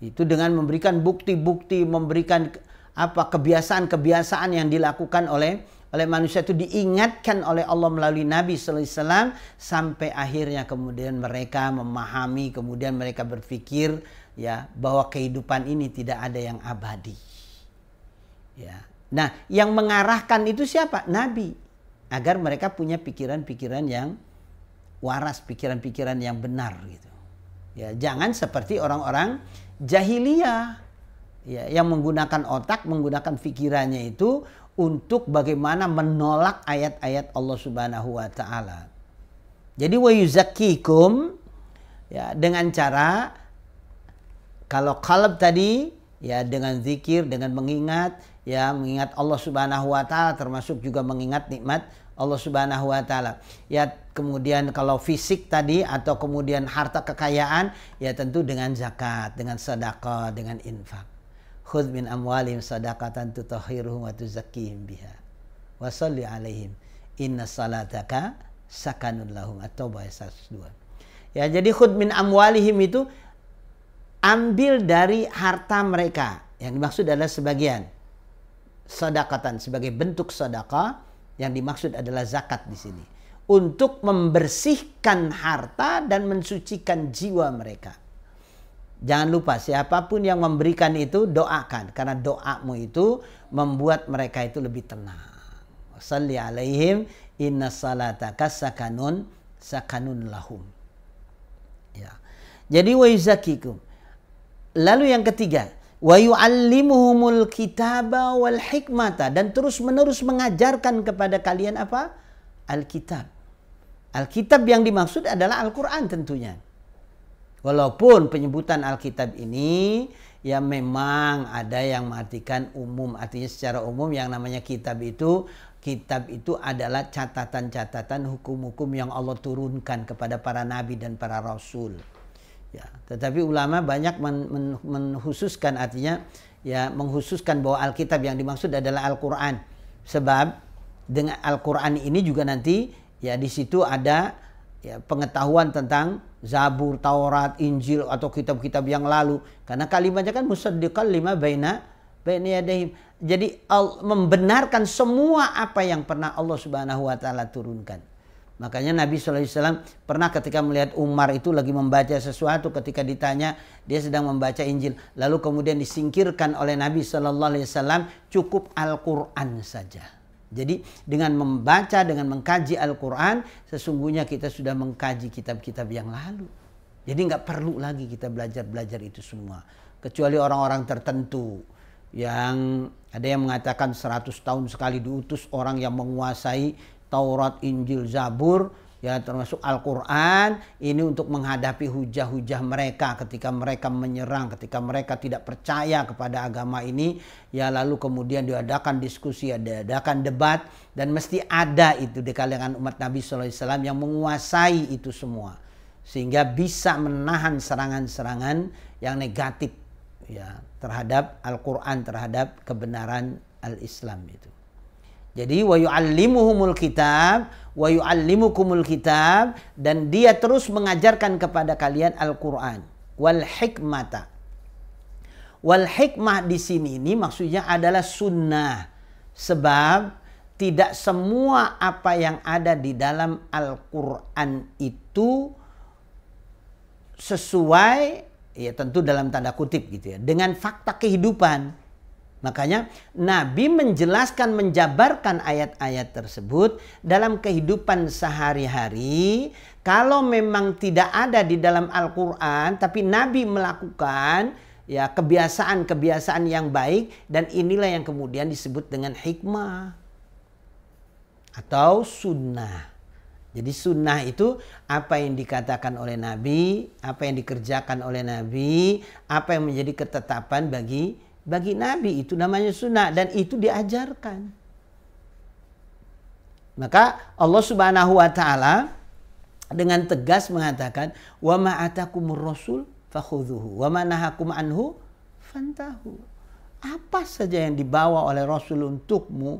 Itu dengan memberikan bukti-bukti, memberikan kebiasaan-kebiasaan yang dilakukan oleh oleh manusia itu diingatkan oleh Allah melalui Nabi sallallahu alaihi wasallam sampai akhirnya kemudian mereka memahami, kemudian mereka berpikir ya bahwa kehidupan ini tidak ada yang abadi. Ya. Nah, yang mengarahkan itu siapa? Nabi. Agar mereka punya pikiran-pikiran yang waras, pikiran-pikiran yang benar gitu. Ya, jangan seperti orang-orang jahiliyah ya, yang menggunakan otak, menggunakan pikirannya itu untuk bagaimana menolak ayat-ayat Allah Subhanahu wa taala. Jadi wa yuzakkikum ya dengan cara kalau qalb tadi ya dengan zikir, dengan mengingat ya, mengingat Allah Subhanahu wa taala, termasuk juga mengingat nikmat Allah Subhanahu wa taala. Ya, kemudian kalau fisik tadi atau kemudian harta kekayaan ya tentu dengan zakat, dengan sedekah, dengan infak. Khudz min amwalihim shadaqatan tutahhiruhum wa tuzakkihim biha wa shalli 'alaihim inna salataka sakanun lahum. At-Taubah 102. Ya, jadi khudz min amwalihim itu ambil dari harta mereka. Yang dimaksud adalah sebagian. Sedekatan sebagai bentuk sedekah, yang dimaksud adalah zakat di sini. Untuk membersihkan harta dan mensucikan jiwa mereka. Jangan lupa siapapun yang memberikan itu doakan, karena doamu itu membuat mereka itu lebih tenang. Shalli 'alaihim inna salataka sakanun lahum. Ya. Jadi wa yuzakkikum. Lalu yang ketiga, wa yu'allimuhumul kitaba wal hikmata, dan terus-menerus mengajarkan kepada kalian apa? Alkitab. Alkitab yang dimaksud adalah Al-Qur'an tentunya. Walaupun penyebutan Alkitab ini ya memang ada yang mengartikan umum, artinya secara umum yang namanya kitab itu adalah catatan-catatan hukum-hukum yang Allah turunkan kepada para nabi dan para rasul. Ya, tetapi ulama banyak menghususkan, artinya ya menghususkan bahwa Alkitab yang dimaksud adalah Al-Qur'an. Sebab dengan Al-Qur'an ini juga nanti ya di situ ada ya pengetahuan tentang Zabur, Taurat, Injil atau kitab-kitab yang lalu. Karena kalimatnya kan musaddiqan lima baina yadayhim. Jadi membenarkan semua apa yang pernah Allah Subhanahu wa taala turunkan. Makanya Nabi sallallahu alaihi wasallam pernah ketika melihat Umar itu lagi membaca sesuatu, ketika ditanya dia sedang membaca Injil, lalu kemudian disingkirkan oleh Nabi sallallahu alaihi wasallam, cukup Al-Qur'an saja. Jadi dengan membaca, dengan mengkaji Al-Quran, sesungguhnya kita sudah mengkaji kitab-kitab yang lalu. Jadi nggak perlu lagi kita belajar itu semua. Kecuali orang-orang tertentu. Yang ada yang mengatakan 100 tahun sekali diutus orang yang menguasai Taurat, Injil, Zabur, ya termasuk Al-Quran, ini untuk menghadapi hujah-hujah mereka ketika mereka menyerang, ketika mereka tidak percaya kepada agama ini, ya lalu kemudian diadakan diskusi, diadakan debat, dan mesti ada itu di kalangan umat Nabi SAW yang menguasai itu semua, sehingga bisa menahan serangan-serangan yang negatif ya terhadap Al-Quran, terhadap kebenaran Al-Islam itu. Jadi wa yu'allimuhumul kitab wa yu'allimukumul kitab, dan dia terus mengajarkan kepada kalian Al-Qur'an wal hikmata. Wal hikmah di sini ini maksudnya adalah sunnah. Sebab tidak semua apa yang ada di dalam Al-Qur'an itu sesuai, ya tentu dalam tanda kutip gitu ya, dengan fakta kehidupan. Makanya Nabi menjelaskan, menjabarkan ayat-ayat tersebut dalam kehidupan sehari-hari. Kalau memang tidak ada di dalam Al-Quran, tapi Nabi melakukan ya kebiasaan-kebiasaan yang baik, dan inilah yang kemudian disebut dengan hikmah atau sunnah. Jadi sunnah itu apa yang dikatakan oleh Nabi, apa yang dikerjakan oleh Nabi, apa yang menjadi ketetapan bagi Nabi, itu namanya sunnah, dan itu diajarkan. Maka Allah Subhanahu wa taala dengan tegas mengatakan, "Wa ma atakumur rasul fakhudhuhu wa ma nahakum anhu fantahu." Apa saja yang dibawa oleh Rasul untukmu,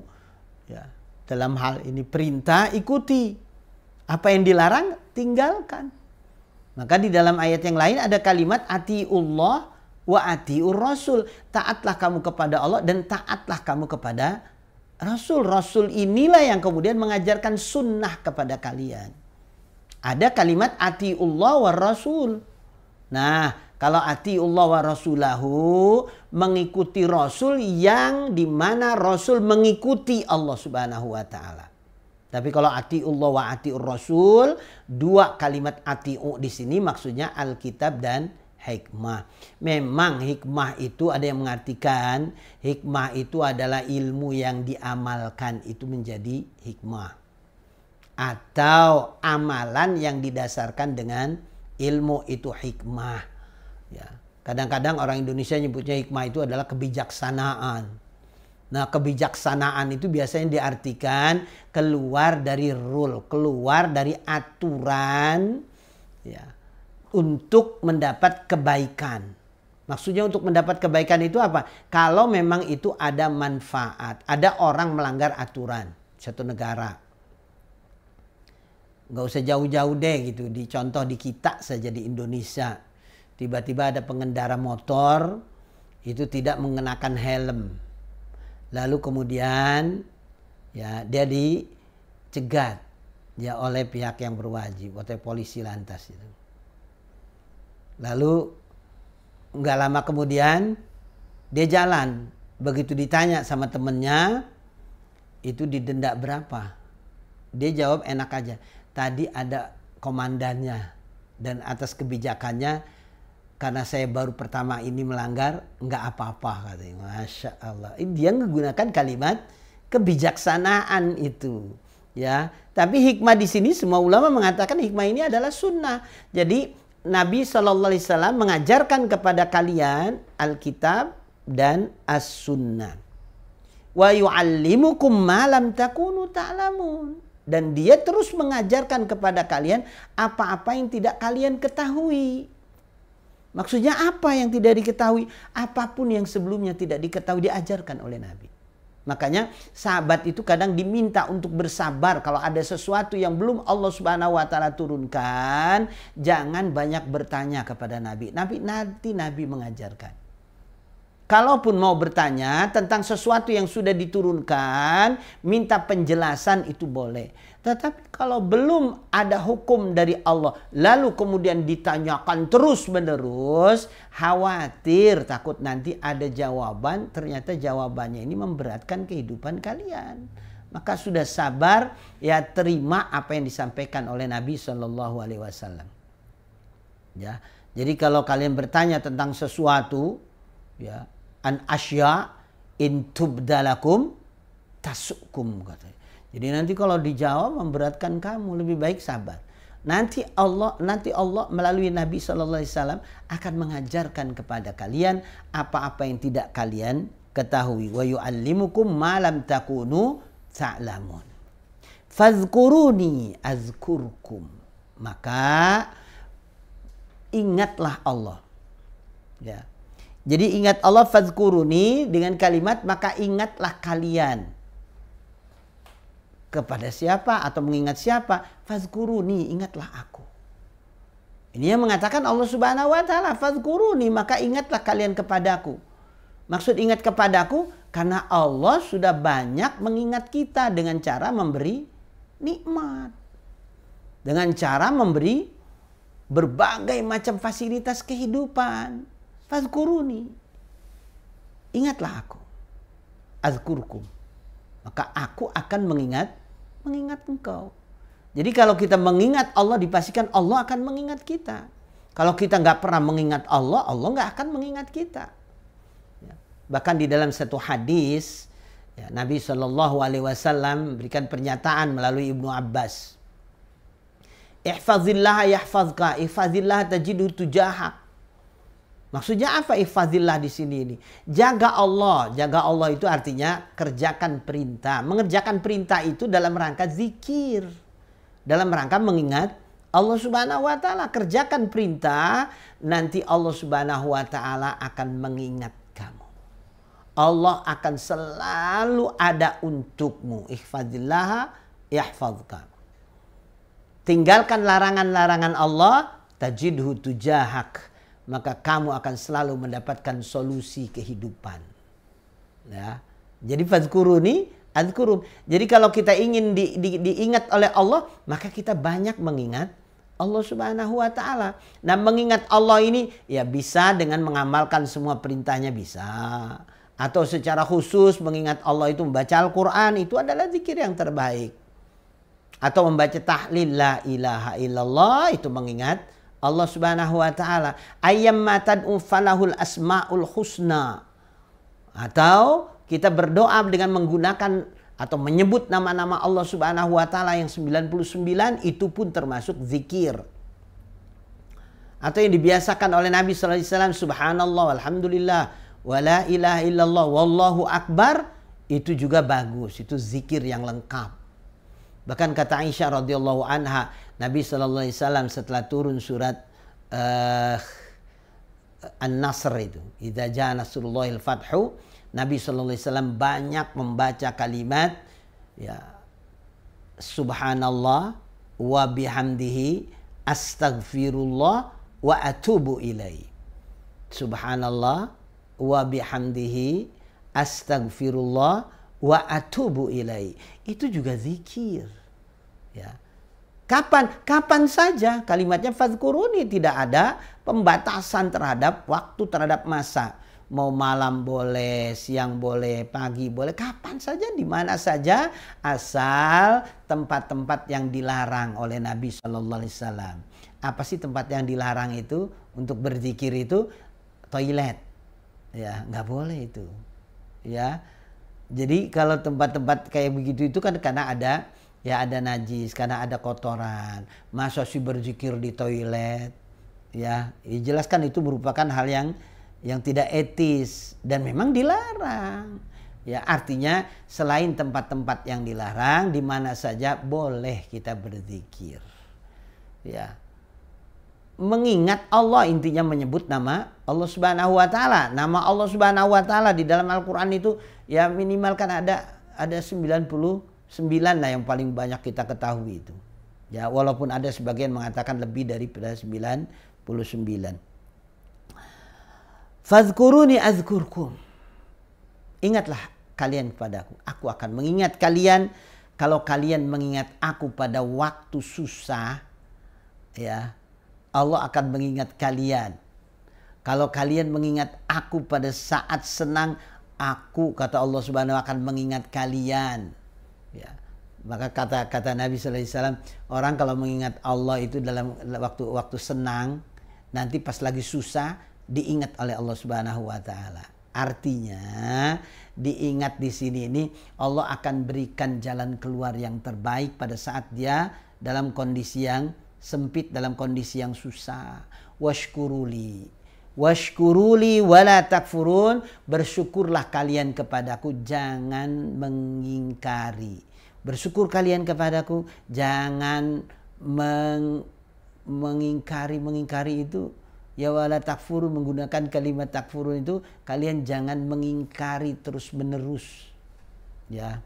ya, dalam hal ini perintah, ikuti. Apa yang dilarang, tinggalkan. Maka di dalam ayat yang lain ada kalimat atiullah wa atiur rasul, taatlah kamu kepada Allah dan taatlah kamu kepada Rasul inilah yang kemudian mengajarkan sunnah kepada kalian. Ada kalimat atiullah wa rasul. Nah, kalau atiullah wa rasulahu, mengikuti Rasul yang dimana Rasul mengikuti Allah Subhanahu wa ta'ala. Tapi kalau atiullah wa atiur rasul, dua kalimat atiu di sini maksudnya Alkitab dan hikmah. Memang hikmah itu ada yang mengartikan hikmah itu adalah ilmu yang diamalkan, itu menjadi hikmah. Atau amalan yang didasarkan dengan ilmu, itu hikmah. Ya. Kadang-kadang orang Indonesia nyebutnya hikmah itu adalah kebijaksanaan. Nah, kebijaksanaan itu biasanya diartikan keluar dari rule, keluar dari aturan, ya, untuk mendapat kebaikan. Maksudnya untuk mendapat kebaikan itu apa? Kalau memang itu ada manfaat. Ada orang melanggar aturan satu negara. Nggak usah jauh-jauh deh gitu. Dicontoh di kita saja di Indonesia. Tiba-tiba ada pengendara motor itu tidak mengenakan helm. Lalu kemudian ya dia dicegat ya oleh pihak yang berwajib, oleh polisi lantas itu. Lalu nggak lama kemudian dia jalan. Begitu ditanya sama temennya, itu didenda berapa? Dia jawab enak aja. Tadi ada komandannya dan atas kebijakannya karena saya baru pertama ini melanggar nggak apa-apa katanya. Masya Allah. Dia menggunakan kalimat kebijaksanaan itu. Ya, tapi hikmah di sini semua ulama mengatakan hikmah ini adalah sunnah. Jadi Nabi SAW mengajarkan kepada kalian Alkitab dan As-Sunnah. Wa yu'allimukum ma lam takunu ta'lamun. Dan dia terus mengajarkan kepada kalian apa-apa yang tidak kalian ketahui. Maksudnya apa yang tidak diketahui? Apapun yang sebelumnya tidak diketahui diajarkan oleh Nabi. Makanya sahabat itu kadang diminta untuk bersabar kalau ada sesuatu yang belum Allah Subhanahu wa taala turunkan, jangan banyak bertanya kepada Nabi. Nanti Nabi mengajarkan. Kalaupun mau bertanya tentang sesuatu yang sudah diturunkan, minta penjelasan itu boleh. Tetapi kalau belum ada hukum dari Allah, lalu kemudian ditanyakan terus-menerus, khawatir takut nanti ada jawaban, ternyata jawabannya ini memberatkan kehidupan kalian. Maka sudah sabar, ya terima apa yang disampaikan oleh Nabi SAW. Ya, jadi kalau kalian bertanya tentang sesuatu, ya, an asya in tubdalakum tasukum katanya. Jadi nanti kalau dijawab memberatkan kamu, lebih baik sabar. Nanti Allah melalui Nabi SAW akan mengajarkan kepada kalian apa-apa yang tidak kalian ketahui. Wa yu'allimukum ma lam takunu ta'lamun. Fazkuruni azkurkum. Maka ingatlah Allah. Ya. Jadi ingat Allah, fazkuruni dengan kalimat maka ingatlah kalian. Kepada siapa atau mengingat siapa? Fazkuruni, ingatlah aku. Ini yang mengatakan Allah Subhanahu wa taala, fazkuruni, maka ingatlah kalian kepadaku. Maksud ingat kepadaku karena Allah sudah banyak mengingat kita dengan cara memberi nikmat. Dengan cara memberi berbagai macam fasilitas kehidupan. Fazkuruni, ingatlah aku. Azkurkum, maka aku akan mengingat engkau. Jadi kalau kita mengingat Allah, dipastikan Allah akan mengingat kita. Kalau kita nggak pernah mengingat Allah, Allah nggak akan mengingat kita. Ya. Bahkan di dalam satu hadis, ya, Nabi SAW berikan pernyataan melalui Ibnu Abbas. Ihfazillah yahfazka, ihfazillah tajidhu tujahak. Maksudnya apa ihfazillah di sini ini? Jaga Allah. Jaga Allah itu artinya kerjakan perintah. Mengerjakan perintah itu dalam rangka zikir. Dalam rangka mengingat Allah Subhanahu wa taala. Kerjakan perintah, nanti Allah Subhanahu wa taala akan mengingat kamu. Allah akan selalu ada untukmu. Ihfazillah yahfazka. Tinggalkan larangan-larangan Allah, tajidhu tujahak. Maka kamu akan selalu mendapatkan solusi kehidupan. Ya. Jadi fazkuruni, Adzkurum. Jadi kalau kita ingin diingat oleh Allah, maka kita banyak mengingat Allah Subhanahu wa taala. Nah, mengingat Allah ini ya bisa dengan mengamalkan semua perintahnya bisa. Atau secara khusus mengingat Allah itu membaca Al-Qur'an, itu adalah zikir yang terbaik. Atau membaca tahlil la ilaha illallah, itu mengingat Allah Subhanahu wa taala. Ayyamma tad'u falahul asmaul husna. Atau kita berdoa dengan menggunakan atau menyebut nama-nama Allah Subhanahu wa taala yang 99, itu pun termasuk zikir. Atau yang dibiasakan oleh Nabi sallallahu alaihi wasallam, subhanallah walhamdulillah wala ilaha illallah wallahu akbar, itu juga bagus, itu zikir yang lengkap. Bahkan kata Aisyah radhiyallahu anha, Nabi sallallahu alaihi wasallam setelah turun surat An-Nasr itu, idza jaa nasrullahil fathu, Nabi sallallahu alaihi wasallam banyak membaca kalimat ya subhanallah wa bihamdihi astaghfirullah wa atubu ilaihi. Subhanallah wa bihamdihi astaghfirullah wa atubu ilaihi. Itu juga zikir. Ya. Kapan saja kalimatnya fadhkuruni, tidak ada pembatasan terhadap waktu, terhadap masa. Mau malam boleh, siang boleh, pagi boleh, kapan saja, di mana saja, asal tempat-tempat yang dilarang oleh Nabi Shallallahu Alaihi Wasallam. Apa sih tempat yang dilarang itu untuk berzikir itu? Toilet, ya nggak boleh itu, ya. Jadi kalau tempat-tempat kayak begitu itu kan karena ada najis, karena ada kotoran. Masa sih berzikir di toilet, ya jelaskan itu merupakan hal yang tidak etis dan memang dilarang. Ya, artinya selain tempat-tempat yang dilarang, di mana saja boleh kita berzikir. Ya. Mengingat Allah, intinya menyebut nama Allah Subhanahu wa taala. Nama Allah Subhanahu wa taala di dalam Al-Qur'an itu ya minimal kan ada 99 lah yang paling banyak kita ketahui itu. Ya, walaupun ada sebagian mengatakan lebih daripada 99. Fadhkuruni azkurkum. Ingatlah kalian kepadaku, aku akan mengingat kalian. Kalau kalian mengingat aku pada waktu susah, ya, Allah akan mengingat kalian. Kalau kalian mengingat aku pada saat senang, aku, kata Allah Subhanahu wa taala, akan mengingat kalian. Ya. Maka kata Nabi sallallahu alaihi wasallam, orang kalau mengingat Allah itu dalam waktu senang, nanti pas lagi susah diingat oleh Allah Subhanahu wa taala. Artinya diingat di sini ini Allah akan berikan jalan keluar yang terbaik pada saat dia dalam kondisi yang sempit, dalam kondisi yang susah. Washkuruli wala takfurun, bersyukurlah kalian kepadaku, jangan mengingkari. Bersyukur kalian kepadaku, jangan mengingkari itu. Ya wala takfurun, menggunakan kalimat takfurun itu kalian jangan mengingkari terus menerus. Ya.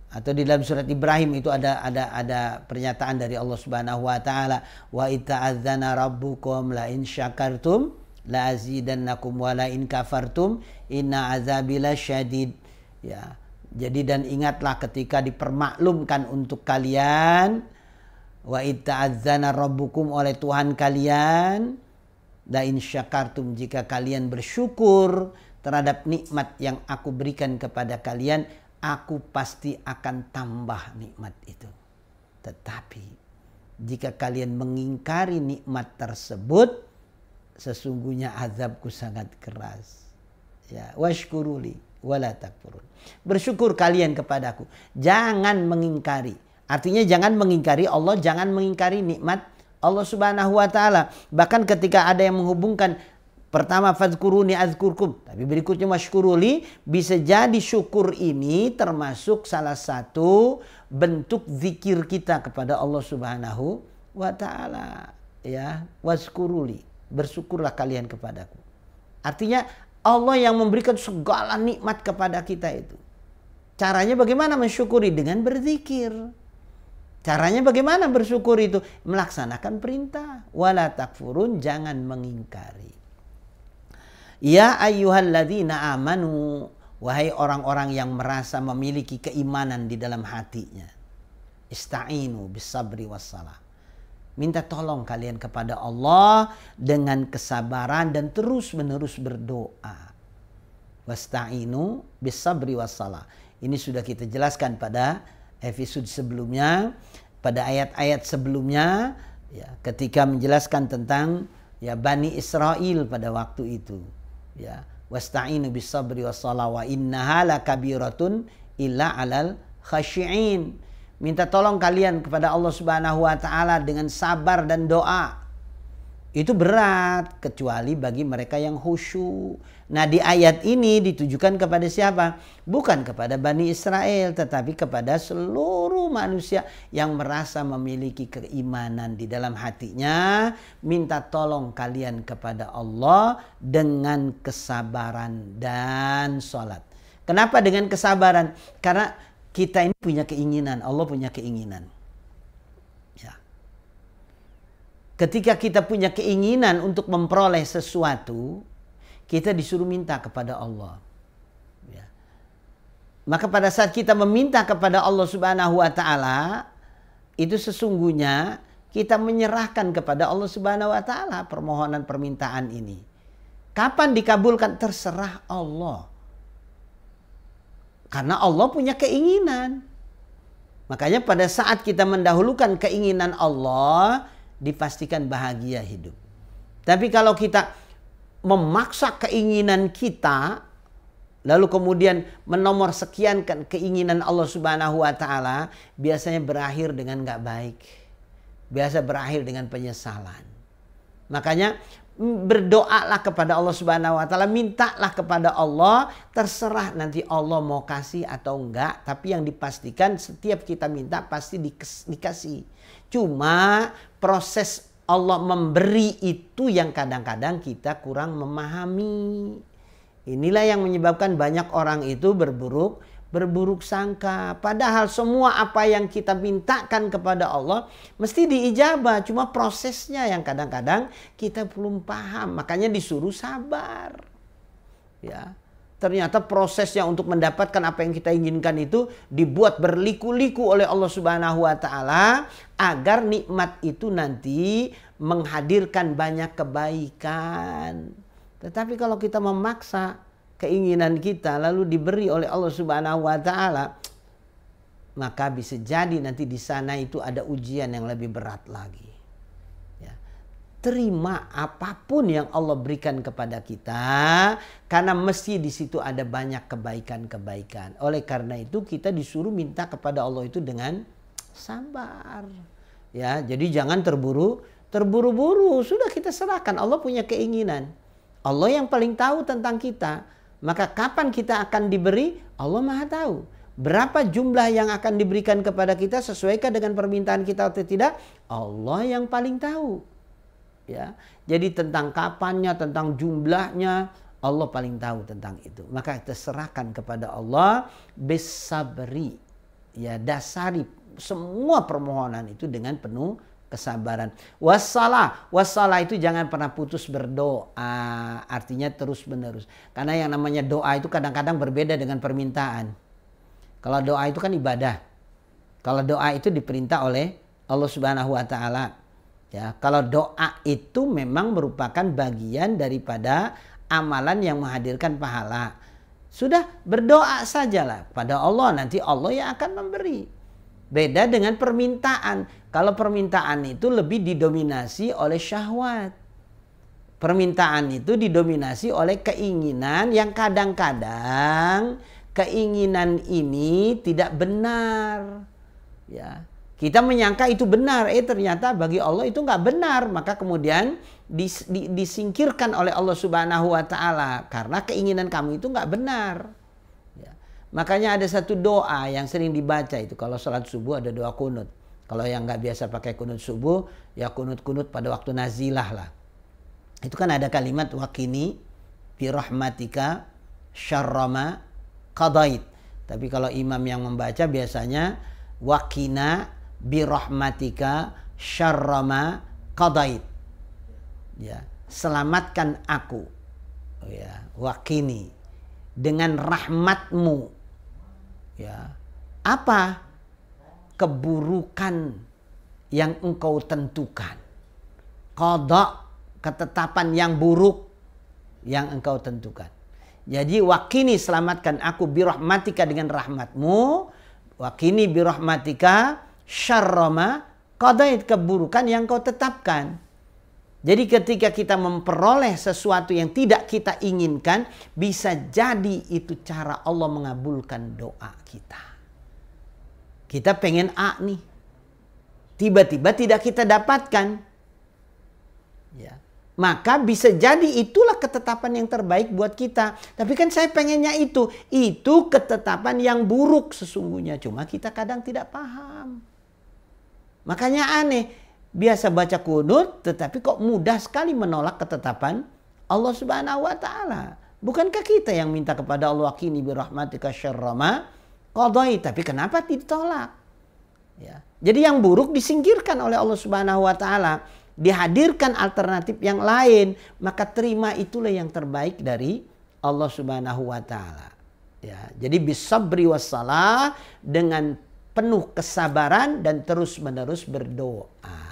Atau di dalam surat Ibrahim itu ada pernyataan dari Allah Subhanahu wa taala, wa ita'adzana rabbukum la in syakartum la azidannakum wa la in kafartum inna azabi lasyadid. Ya. Jadi dan ingatlah ketika dipermaklumkan untuk kalian, wa ita'adzana rabbukum, oleh Tuhan kalian, la in syakartum, jika kalian bersyukur terhadap nikmat yang aku berikan kepada kalian, aku pasti akan tambah nikmat itu. Tetapi jika kalian mengingkari nikmat tersebut, sesungguhnya azabku sangat keras. Ya, washkuruli wala takfurun. Bersyukur kalian kepadaku, jangan mengingkari. Artinya jangan mengingkari Allah, jangan mengingkari nikmat Allah Subhanahu wa taala. Bahkan ketika ada yang menghubungkan pertama fadhkuruni azkurkum, tapi berikutnya washkuruli, bisa jadi syukur ini termasuk salah satu bentuk zikir kita kepada Allah Subhanahu wa taala. Ya, washkuruli, bersyukurlah kalian kepadaku. Artinya Allah yang memberikan segala nikmat kepada kita itu. Caranya bagaimana mensyukuri? Dengan berzikir. Caranya bagaimana bersyukur itu? Melaksanakan perintah. Wala takfurun, jangan mengingkari. Ya ayyuhalladzina amanu Wahai orang-orang yang merasa memiliki keimanan di dalam hatinya. Ista'inu bisabri wassalah. Minta tolong kalian kepada Allah dengan kesabaran dan terus-menerus berdoa. Wasta'inu bisabri wassalah. Ini sudah kita jelaskan pada episode sebelumnya, pada ayat-ayat sebelumnya, ya, ketika menjelaskan tentang ya Bani Israel pada waktu itu. Ya, wasta'inu bisabri wassalah wa innaha lakabiratun illa 'alal khashi'in. Minta tolong kalian kepada Allah Subhanahu wa taala dengan sabar dan doa. Itu berat kecuali bagi mereka yang khusyuk. Nah, di ayat ini ditujukan kepada siapa? Bukan kepada Bani Israel, tetapi kepada seluruh manusia yang merasa memiliki keimanan di dalam hatinya. Minta tolong kalian kepada Allah dengan kesabaran dan sholat. Kenapa dengan kesabaran? Karena kita ini punya keinginan, Allah punya keinginan. Ya. Ketika kita punya keinginan untuk memperoleh sesuatu, kita disuruh minta kepada Allah. Ya. Maka pada saat kita meminta kepada Allah Subhanahu wa taala, itu sesungguhnya kita menyerahkan kepada Allah Subhanahu wa taala permohonan permintaan ini. Kapan dikabulkan terserah Allah. Karena Allah punya keinginan. Makanya pada saat kita mendahulukan keinginan Allah, dipastikan bahagia hidup. Tapi kalau kita memaksa keinginan kita, lalu kemudian menomor sekiankan keinginan Allah Subhanahu wa taala, biasanya berakhir dengan nggak baik. Biasa berakhir dengan penyesalan. Makanya berdoalah kepada Allah Subhanahu wa taala, mintalah kepada Allah, terserah nanti Allah mau kasih atau enggak, tapi yang dipastikan setiap kita minta pasti dikasih. Cuma proses Allah memberi itu yang kadang-kadang kita kurang memahami. Inilah yang menyebabkan banyak orang itu berburuk sangka. Padahal semua apa yang kita mintakan kepada Allah mesti diijabah. Cuma prosesnya yang kadang-kadang kita belum paham. Makanya disuruh sabar. Ya. Ternyata prosesnya untuk mendapatkan apa yang kita inginkan itu dibuat berliku-liku oleh Allah Subhanahu wa taala agar nikmat itu nanti menghadirkan banyak kebaikan. Tetapi kalau kita memaksa keinginan kita lalu diberi oleh Allah Subhanahu wa taala, maka bisa jadi nanti di sana itu ada ujian yang lebih berat lagi. Ya. Terima apapun yang Allah berikan kepada kita, karena mesti di situ ada banyak kebaikan-kebaikan. Oleh karena itu kita disuruh minta kepada Allah itu dengan sabar. Ya, jadi jangan terburu-buru. Sudah kita serahkan, Allah punya keinginan. Allah yang paling tahu tentang kita. Maka kapan kita akan diberi? Allah Maha tahu. Berapa jumlah yang akan diberikan kepada kita sesuaikan dengan permintaan kita atau tidak? Allah yang paling tahu. Ya. Jadi tentang kapannya, tentang jumlahnya, Allah paling tahu tentang itu. Maka kita serahkan kepada Allah bisabri. Ya, dasari semua permohonan itu dengan penuh kesabaran. Wassalah itu jangan pernah putus berdoa. Artinya terus menerus. Karena yang namanya doa itu kadang-kadang berbeda dengan permintaan. Kalau doa itu kan ibadah. Kalau doa itu diperintah oleh Allah Subhanahu wa taala. Ya, kalau doa itu memang merupakan bagian daripada amalan yang menghadirkan pahala. Sudah berdoa sajalah pada Allah, nanti Allah yang akan memberi. Beda dengan permintaan. Kalau permintaan itu lebih didominasi oleh syahwat. Permintaan itu didominasi oleh keinginan yang kadang-kadang keinginan ini tidak benar. Ya, kita menyangka itu benar, ternyata bagi Allah itu nggak benar. Maka kemudian disingkirkan oleh Allah Subhanahu wa taala karena keinginan kamu itu nggak benar. Ya. Makanya ada satu doa yang sering dibaca itu kalau sholat subuh, ada doa kunut. Kalau yang nggak biasa pakai kunut subuh, ya kunut-kunut pada waktu nazilah lah. Itu kan ada kalimat waqini bi rahmatika syarrama qadait. Tapi kalau imam yang membaca biasanya waqina bi rahmatika syarrama qadait. Ya, selamatkan aku. Ya, waqini. dengan rahmat-Mu. Ya. Apa keburukan yang Engkau tentukan? Qada, ketetapan yang buruk yang Engkau tentukan. Jadi wakini, selamatkan aku birahmatika dengan rahmat-Mu, wakini birahmatika syarrama qadait, keburukan yang Kau tetapkan. Jadi ketika kita memperoleh sesuatu yang tidak kita inginkan, bisa jadi itu cara Allah mengabulkan doa kita. Kita pengen A nih, tiba-tiba tidak kita dapatkan. Ya. Maka bisa jadi itulah ketetapan yang terbaik buat kita. Tapi kan saya pengennya itu ketetapan yang buruk sesungguhnya. Cuma kita kadang tidak paham. Makanya aneh, biasa baca kunut tetapi kok mudah sekali menolak ketetapan Allah Subhanahu wa taala. Bukankah kita yang minta kepada Allah, qini bi rahmatika syarra ma qadai, tapi kenapa ditolak? Ya. Jadi yang buruk disingkirkan oleh Allah Subhanahu wa taala, dihadirkan alternatif yang lain, maka terima itulah yang terbaik dari Allah Subhanahu wa taala. Ya, jadi bisabri wassalah, dengan penuh kesabaran dan terus-menerus berdoa.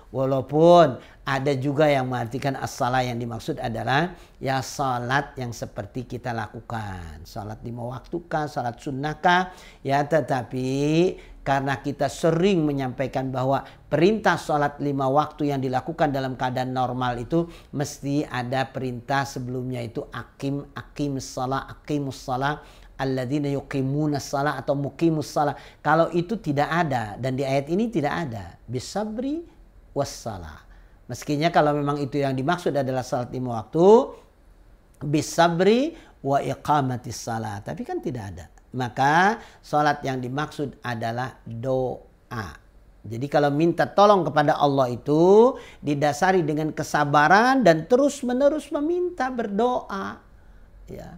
Walaupun ada juga yang mengartikan as-salah yang dimaksud adalah ya salat yang seperti kita lakukan. Salat 5 waktu kah, salat sunnah kah, ya, tetapi karena kita sering menyampaikan bahwa perintah salat 5 waktu yang dilakukan dalam keadaan normal itu mesti ada perintah sebelumnya itu aqimus salah alladzina yuqimuna shalah atau muqimus shalah. Kalau itu tidak ada, dan di ayat ini tidak ada bisabri wassalah. Meskinya kalau memang itu yang dimaksud adalah salat 5 waktu, bisabri wa iqamatis shalah, tapi kan tidak ada. Maka salat yang dimaksud adalah doa. Jadi kalau minta tolong kepada Allah itu didasari dengan kesabaran dan terus-menerus meminta, berdoa. Ya.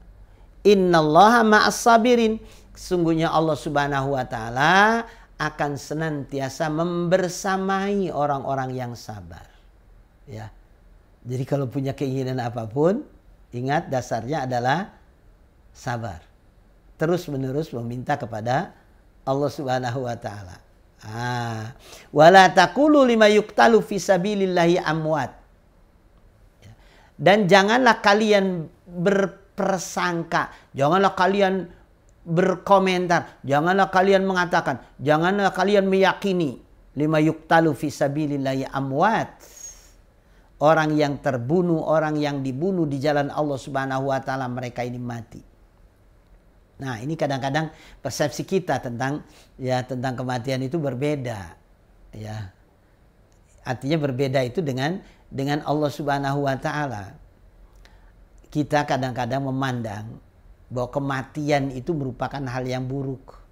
Innallaha ma'as sabirin. Sesungguhnya Allah Subhanahu wa taala akan senantiasa membersamai orang-orang yang sabar. Ya. Jadi kalau punya keinginan apapun, ingat dasarnya adalah sabar. Terus-menerus meminta kepada Allah Subhanahu wa taala. Wala taqulu lima yuqtalu fi sabilillahi amwat. Dan janganlah kalian berprasangka, janganlah kalian berkomentar, janganlah kalian mengatakan, janganlah kalian meyakini lima yuqtalu fi sabilillahi amwat. Orang yang terbunuh, orang yang dibunuh di jalan Allah Subhanahu wa taala, mereka ini mati. Nah, ini kadang-kadang persepsi kita tentang kematian itu berbeda. Ya. Artinya berbeda itu dengan Allah Subhanahu wa taala. Kita kadang-kadang memandang bahwa kematian itu merupakan hal yang buruk.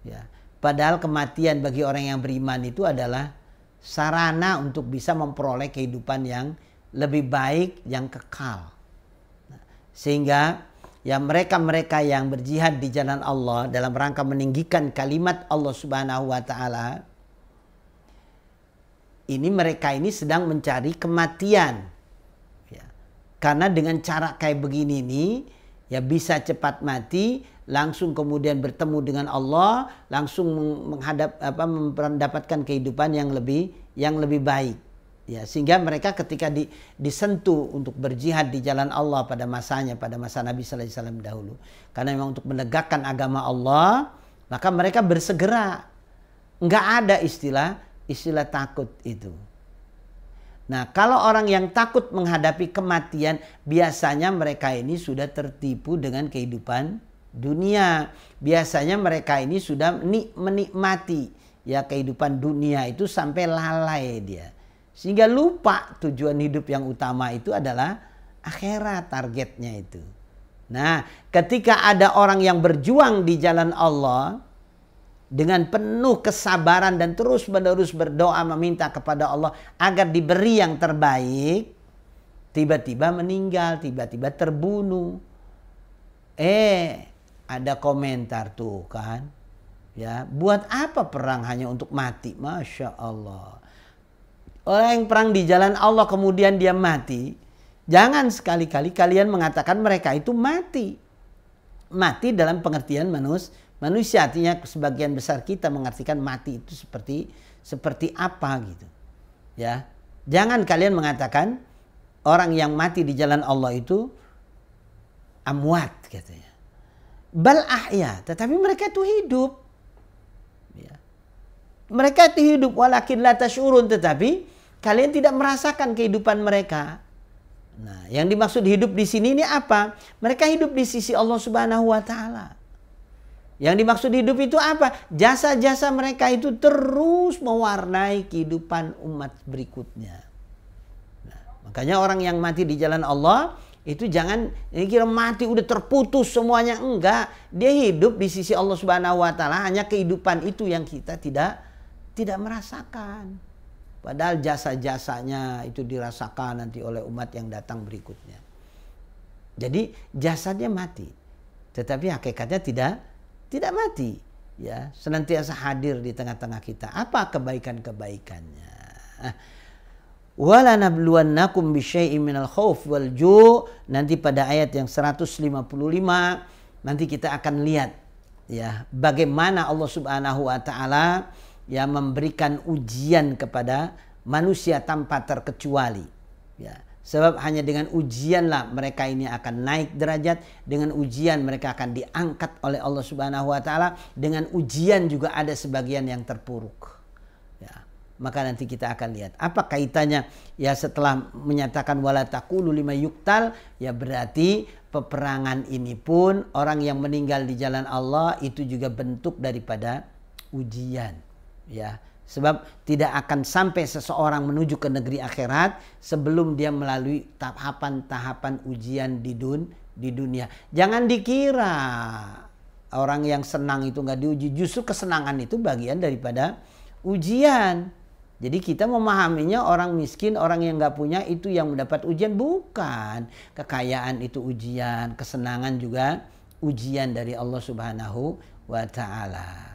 Ya. Padahal kematian bagi orang yang beriman itu adalah sarana untuk bisa memperoleh kehidupan yang lebih baik, yang kekal. Nah, sehingga ya mereka-mereka yang berjihad di jalan Allah dalam rangka meninggikan kalimat Allah Subhanahu wa taala, ini mereka ini sedang mencari kematian. Ya. Karena dengan cara kayak begini nih, ya bisa cepat mati, langsung kemudian bertemu dengan Allah, langsung mendapatkan kehidupan yang lebih baik. Ya, sehingga mereka ketika disentuh untuk berjihad di jalan Allah pada masanya, pada masa Nabi sallallahu alaihi wasallam dahulu, karena memang untuk menegakkan agama Allah, maka mereka bersegera. Enggak ada istilah takut itu. Nah, kalau orang yang takut menghadapi kematian, biasanya mereka ini sudah tertipu dengan kehidupan dunia. Biasanya mereka ini sudah menikmati ya kehidupan dunia itu sampai lalai dia. Sehingga lupa tujuan hidup yang utama itu adalah akhirat, targetnya itu. Nah, ketika ada orang yang berjuang di jalan Allah dengan penuh kesabaran dan terus-menerus berdoa meminta kepada Allah agar diberi yang terbaik, tiba-tiba meninggal, tiba-tiba terbunuh. Ada komentar tuh kan. Ya, buat apa perang hanya untuk mati? Masya Allah. Orang yang perang di jalan Allah kemudian dia mati, jangan sekali-kali kalian mengatakan mereka itu mati. mati dalam pengertian manusia, artinya sebagian besar kita mengartikan mati itu seperti apa gitu. Ya. Jangan kalian mengatakan orang yang mati di jalan Allah itu amwat katanya. Bal ahya, tetapi mereka itu hidup. Ya. Mereka itu hidup walakin la tashurun, tetapi kalian tidak merasakan kehidupan mereka. Nah, yang dimaksud hidup di sini ini apa? Mereka hidup di sisi Allah Subhanahu wa taala. Yang dimaksud hidup itu apa? Jasa-jasa mereka itu terus mewarnai kehidupan umat berikutnya. Nah, makanya orang yang mati di jalan Allah itu jangan kira mati udah terputus semuanya, enggak. Dia hidup di sisi Allah Subhanahu wa taala, hanya kehidupan itu yang kita tidak merasakan. Padahal jasa-jasanya itu dirasakan nanti oleh umat yang datang berikutnya. Jadi jasadnya mati, tetapi hakikatnya tidak mati. Ya, senantiasa hadir di tengah-tengah kita. Apa kebaikan-kebaikannya? Wala nabluwannakum bisyai'in minal khauf wal ju'. Nanti pada ayat yang 155 nanti kita akan lihat ya bagaimana Allah Subhanahu wa taala ya memberikan ujian kepada manusia tanpa terkecuali. Ya, sebab hanya dengan ujianlah mereka ini akan naik derajat, dengan ujian mereka akan diangkat oleh Allah Subhanahu wa taala, dengan ujian juga ada sebagian yang terpuruk. Maka nanti kita akan lihat apa kaitannya ya setelah menyatakan wala taqulu lima yuktal, ya berarti peperangan ini pun orang yang meninggal di jalan Allah itu juga bentuk daripada ujian ya, sebab tidak akan sampai seseorang menuju ke negeri akhirat sebelum dia melalui tahapan-tahapan ujian di dunia. Jangan dikira orang yang senang itu nggak diuji, justru kesenangan itu bagian daripada ujian. Jadi kita memahaminya orang miskin, orang yang nggak punya itu yang mendapat ujian, bukan. Kekayaan itu ujian, kesenangan juga ujian dari Allah Subhanahu wa taala.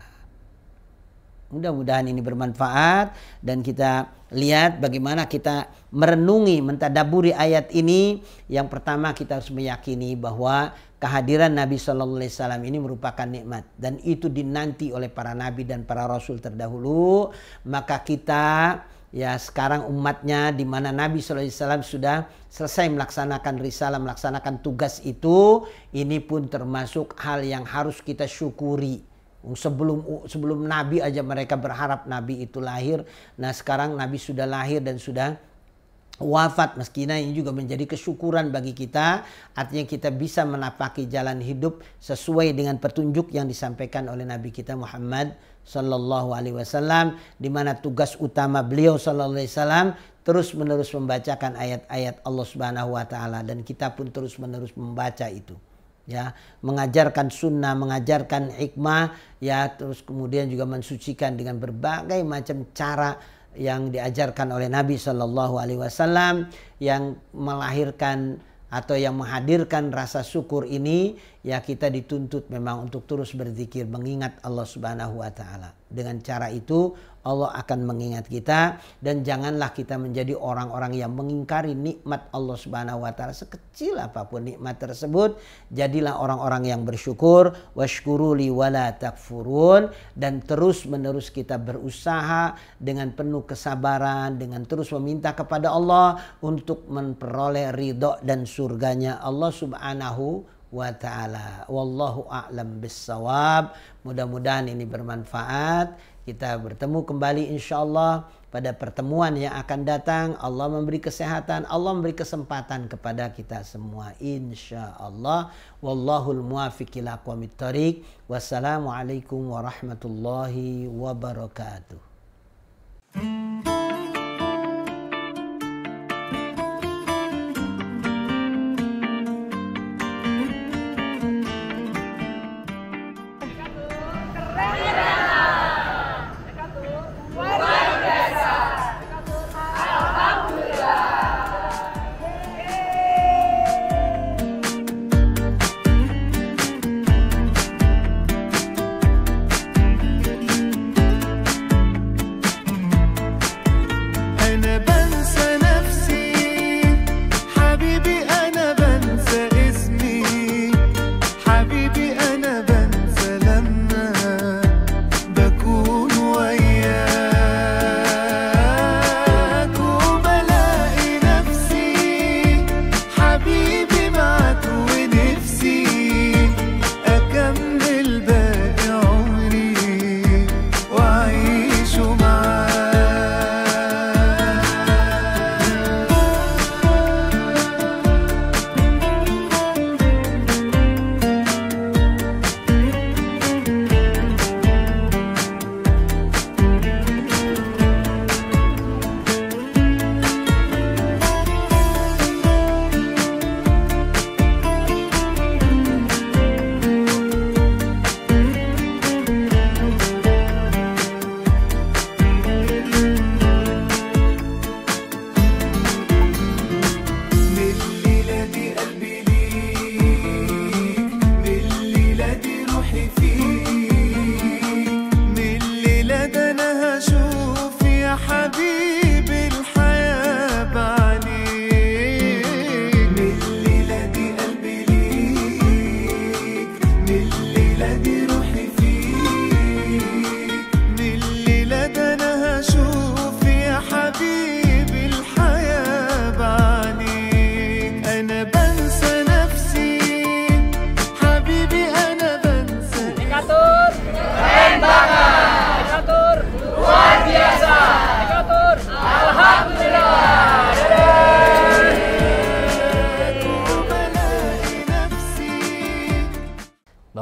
Mudah-mudahan ini bermanfaat dan kita lihat bagaimana kita merenungi, mentadaburi ayat ini. Yang pertama kita harus meyakini bahwa kehadiran Nabi Shallallahu Alaihi Wasallam ini merupakan nikmat dan itu dinanti oleh para nabi dan para rasul terdahulu. Maka kita ya sekarang umatnya di mana Nabi Shallallahu Alaihi Wasallam sudah selesai melaksanakan risalah, melaksanakan tugas itu, ini pun termasuk hal yang harus kita syukuri. Sebelum Nabi aja mereka berharap Nabi itu lahir. Nah sekarang Nabi sudah lahir dan sudah wafat, meskipun ini juga menjadi kesyukuran bagi kita. Artinya kita bisa menapaki jalan hidup sesuai dengan petunjuk yang disampaikan oleh Nabi kita Muhammad Sallallahu Alaihi Wasallam, di mana tugas utama beliau Sallallahu Alaihi Wasallam terus menerus membacakan ayat-ayat Allah Subhanahu Wa Taala, dan kita pun terus menerus membaca itu. Ya, mengajarkan sunnah, mengajarkan hikmah, ya, terus kemudian juga mensucikan dengan berbagai macam cara yang diajarkan oleh Nabi Shallallahu Alaihi Wasallam, yang melahirkan atau yang menghadirkan rasa syukur ini. Ya, kita dituntut memang untuk terus berzikir, mengingat Allah Subhanahu Wa Taala. Dengan cara itu Allah akan mengingat kita, dan janganlah kita menjadi orang-orang yang mengingkari nikmat Allah Subhanahu Wa Taala sekecil apapun nikmat tersebut. Jadilah orang-orang yang bersyukur, washkuruli wala takfurun, dan terus menerus kita berusaha dengan penuh kesabaran, dengan terus meminta kepada Allah untuk memperoleh ridho dan surganya Allah Subhanahu wa ta'ala. Wallahu a'lam bissawab. Mudah-mudahan ini bermanfaat. Kita bertemu kembali insyaallah pada pertemuan yang akan datang. Allah memberi kesehatan, Allah memberi kesempatan kepada kita semua insyaallah. Wallahul muwaffiq ila aqwamit thoriq. Wassalamualaikum warahmatullahi wabarakatuh.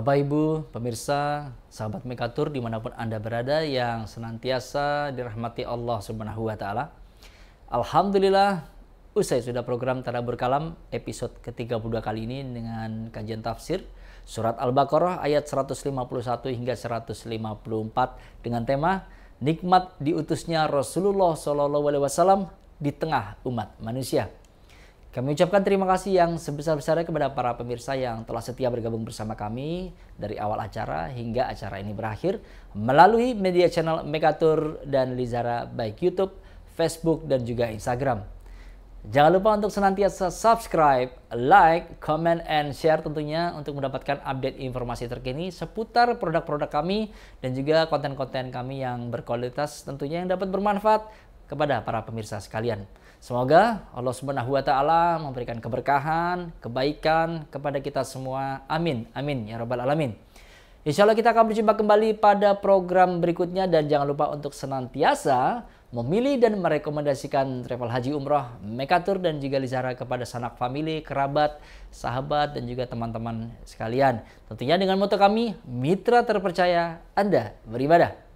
Bapak Ibu, pemirsa, sahabat Mekatur dimanapun Anda berada yang senantiasa dirahmati Allah Subhanahu wa Ta'ala. Alhamdulillah, usai sudah program Tadabbur Kalam episode ke-32 kali ini dengan kajian tafsir Surat Al-Baqarah ayat 151 hingga 154 dengan tema Nikmat diutusnya Rasulullah SAW di tengah umat manusia. Kami ucapkan terima kasih yang sebesar-besarnya kepada para pemirsa yang telah setia bergabung bersama kami dari awal acara hingga acara ini berakhir melalui media channel Mekatur dan Lizara baik YouTube, Facebook, dan juga Instagram. Jangan lupa untuk senantiasa subscribe, like, comment, and share tentunya untuk mendapatkan update informasi terkini seputar produk-produk kami dan juga konten-konten kami yang berkualitas tentunya yang dapat bermanfaat kepada para pemirsa sekalian. Semoga Allah Subhanahu wa Ta'ala memberikan keberkahan, kebaikan kepada kita semua. Amin, amin ya rabbal alamin. Insya Allah kita akan berjumpa kembali pada program berikutnya dan jangan lupa untuk senantiasa memilih dan merekomendasikan travel haji umrah Mekatur dan juga Lizara kepada sanak famili, kerabat, sahabat, dan juga teman-teman sekalian. Tentunya dengan moto kami, mitra terpercaya Anda beribadah.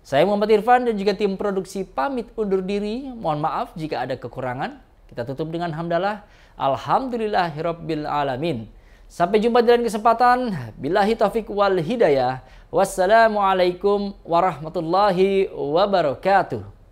Saya Muhammad Irfan dan juga tim produksi pamit undur diri. Mohon maaf jika ada kekurangan. Kita tutup dengan hamdalah. Alhamdulillahirabbil alamin. Sampai jumpa di lain kesempatan. Billahi taufik wal hidayah. Wassalamualaikum warahmatullahi wabarakatuh.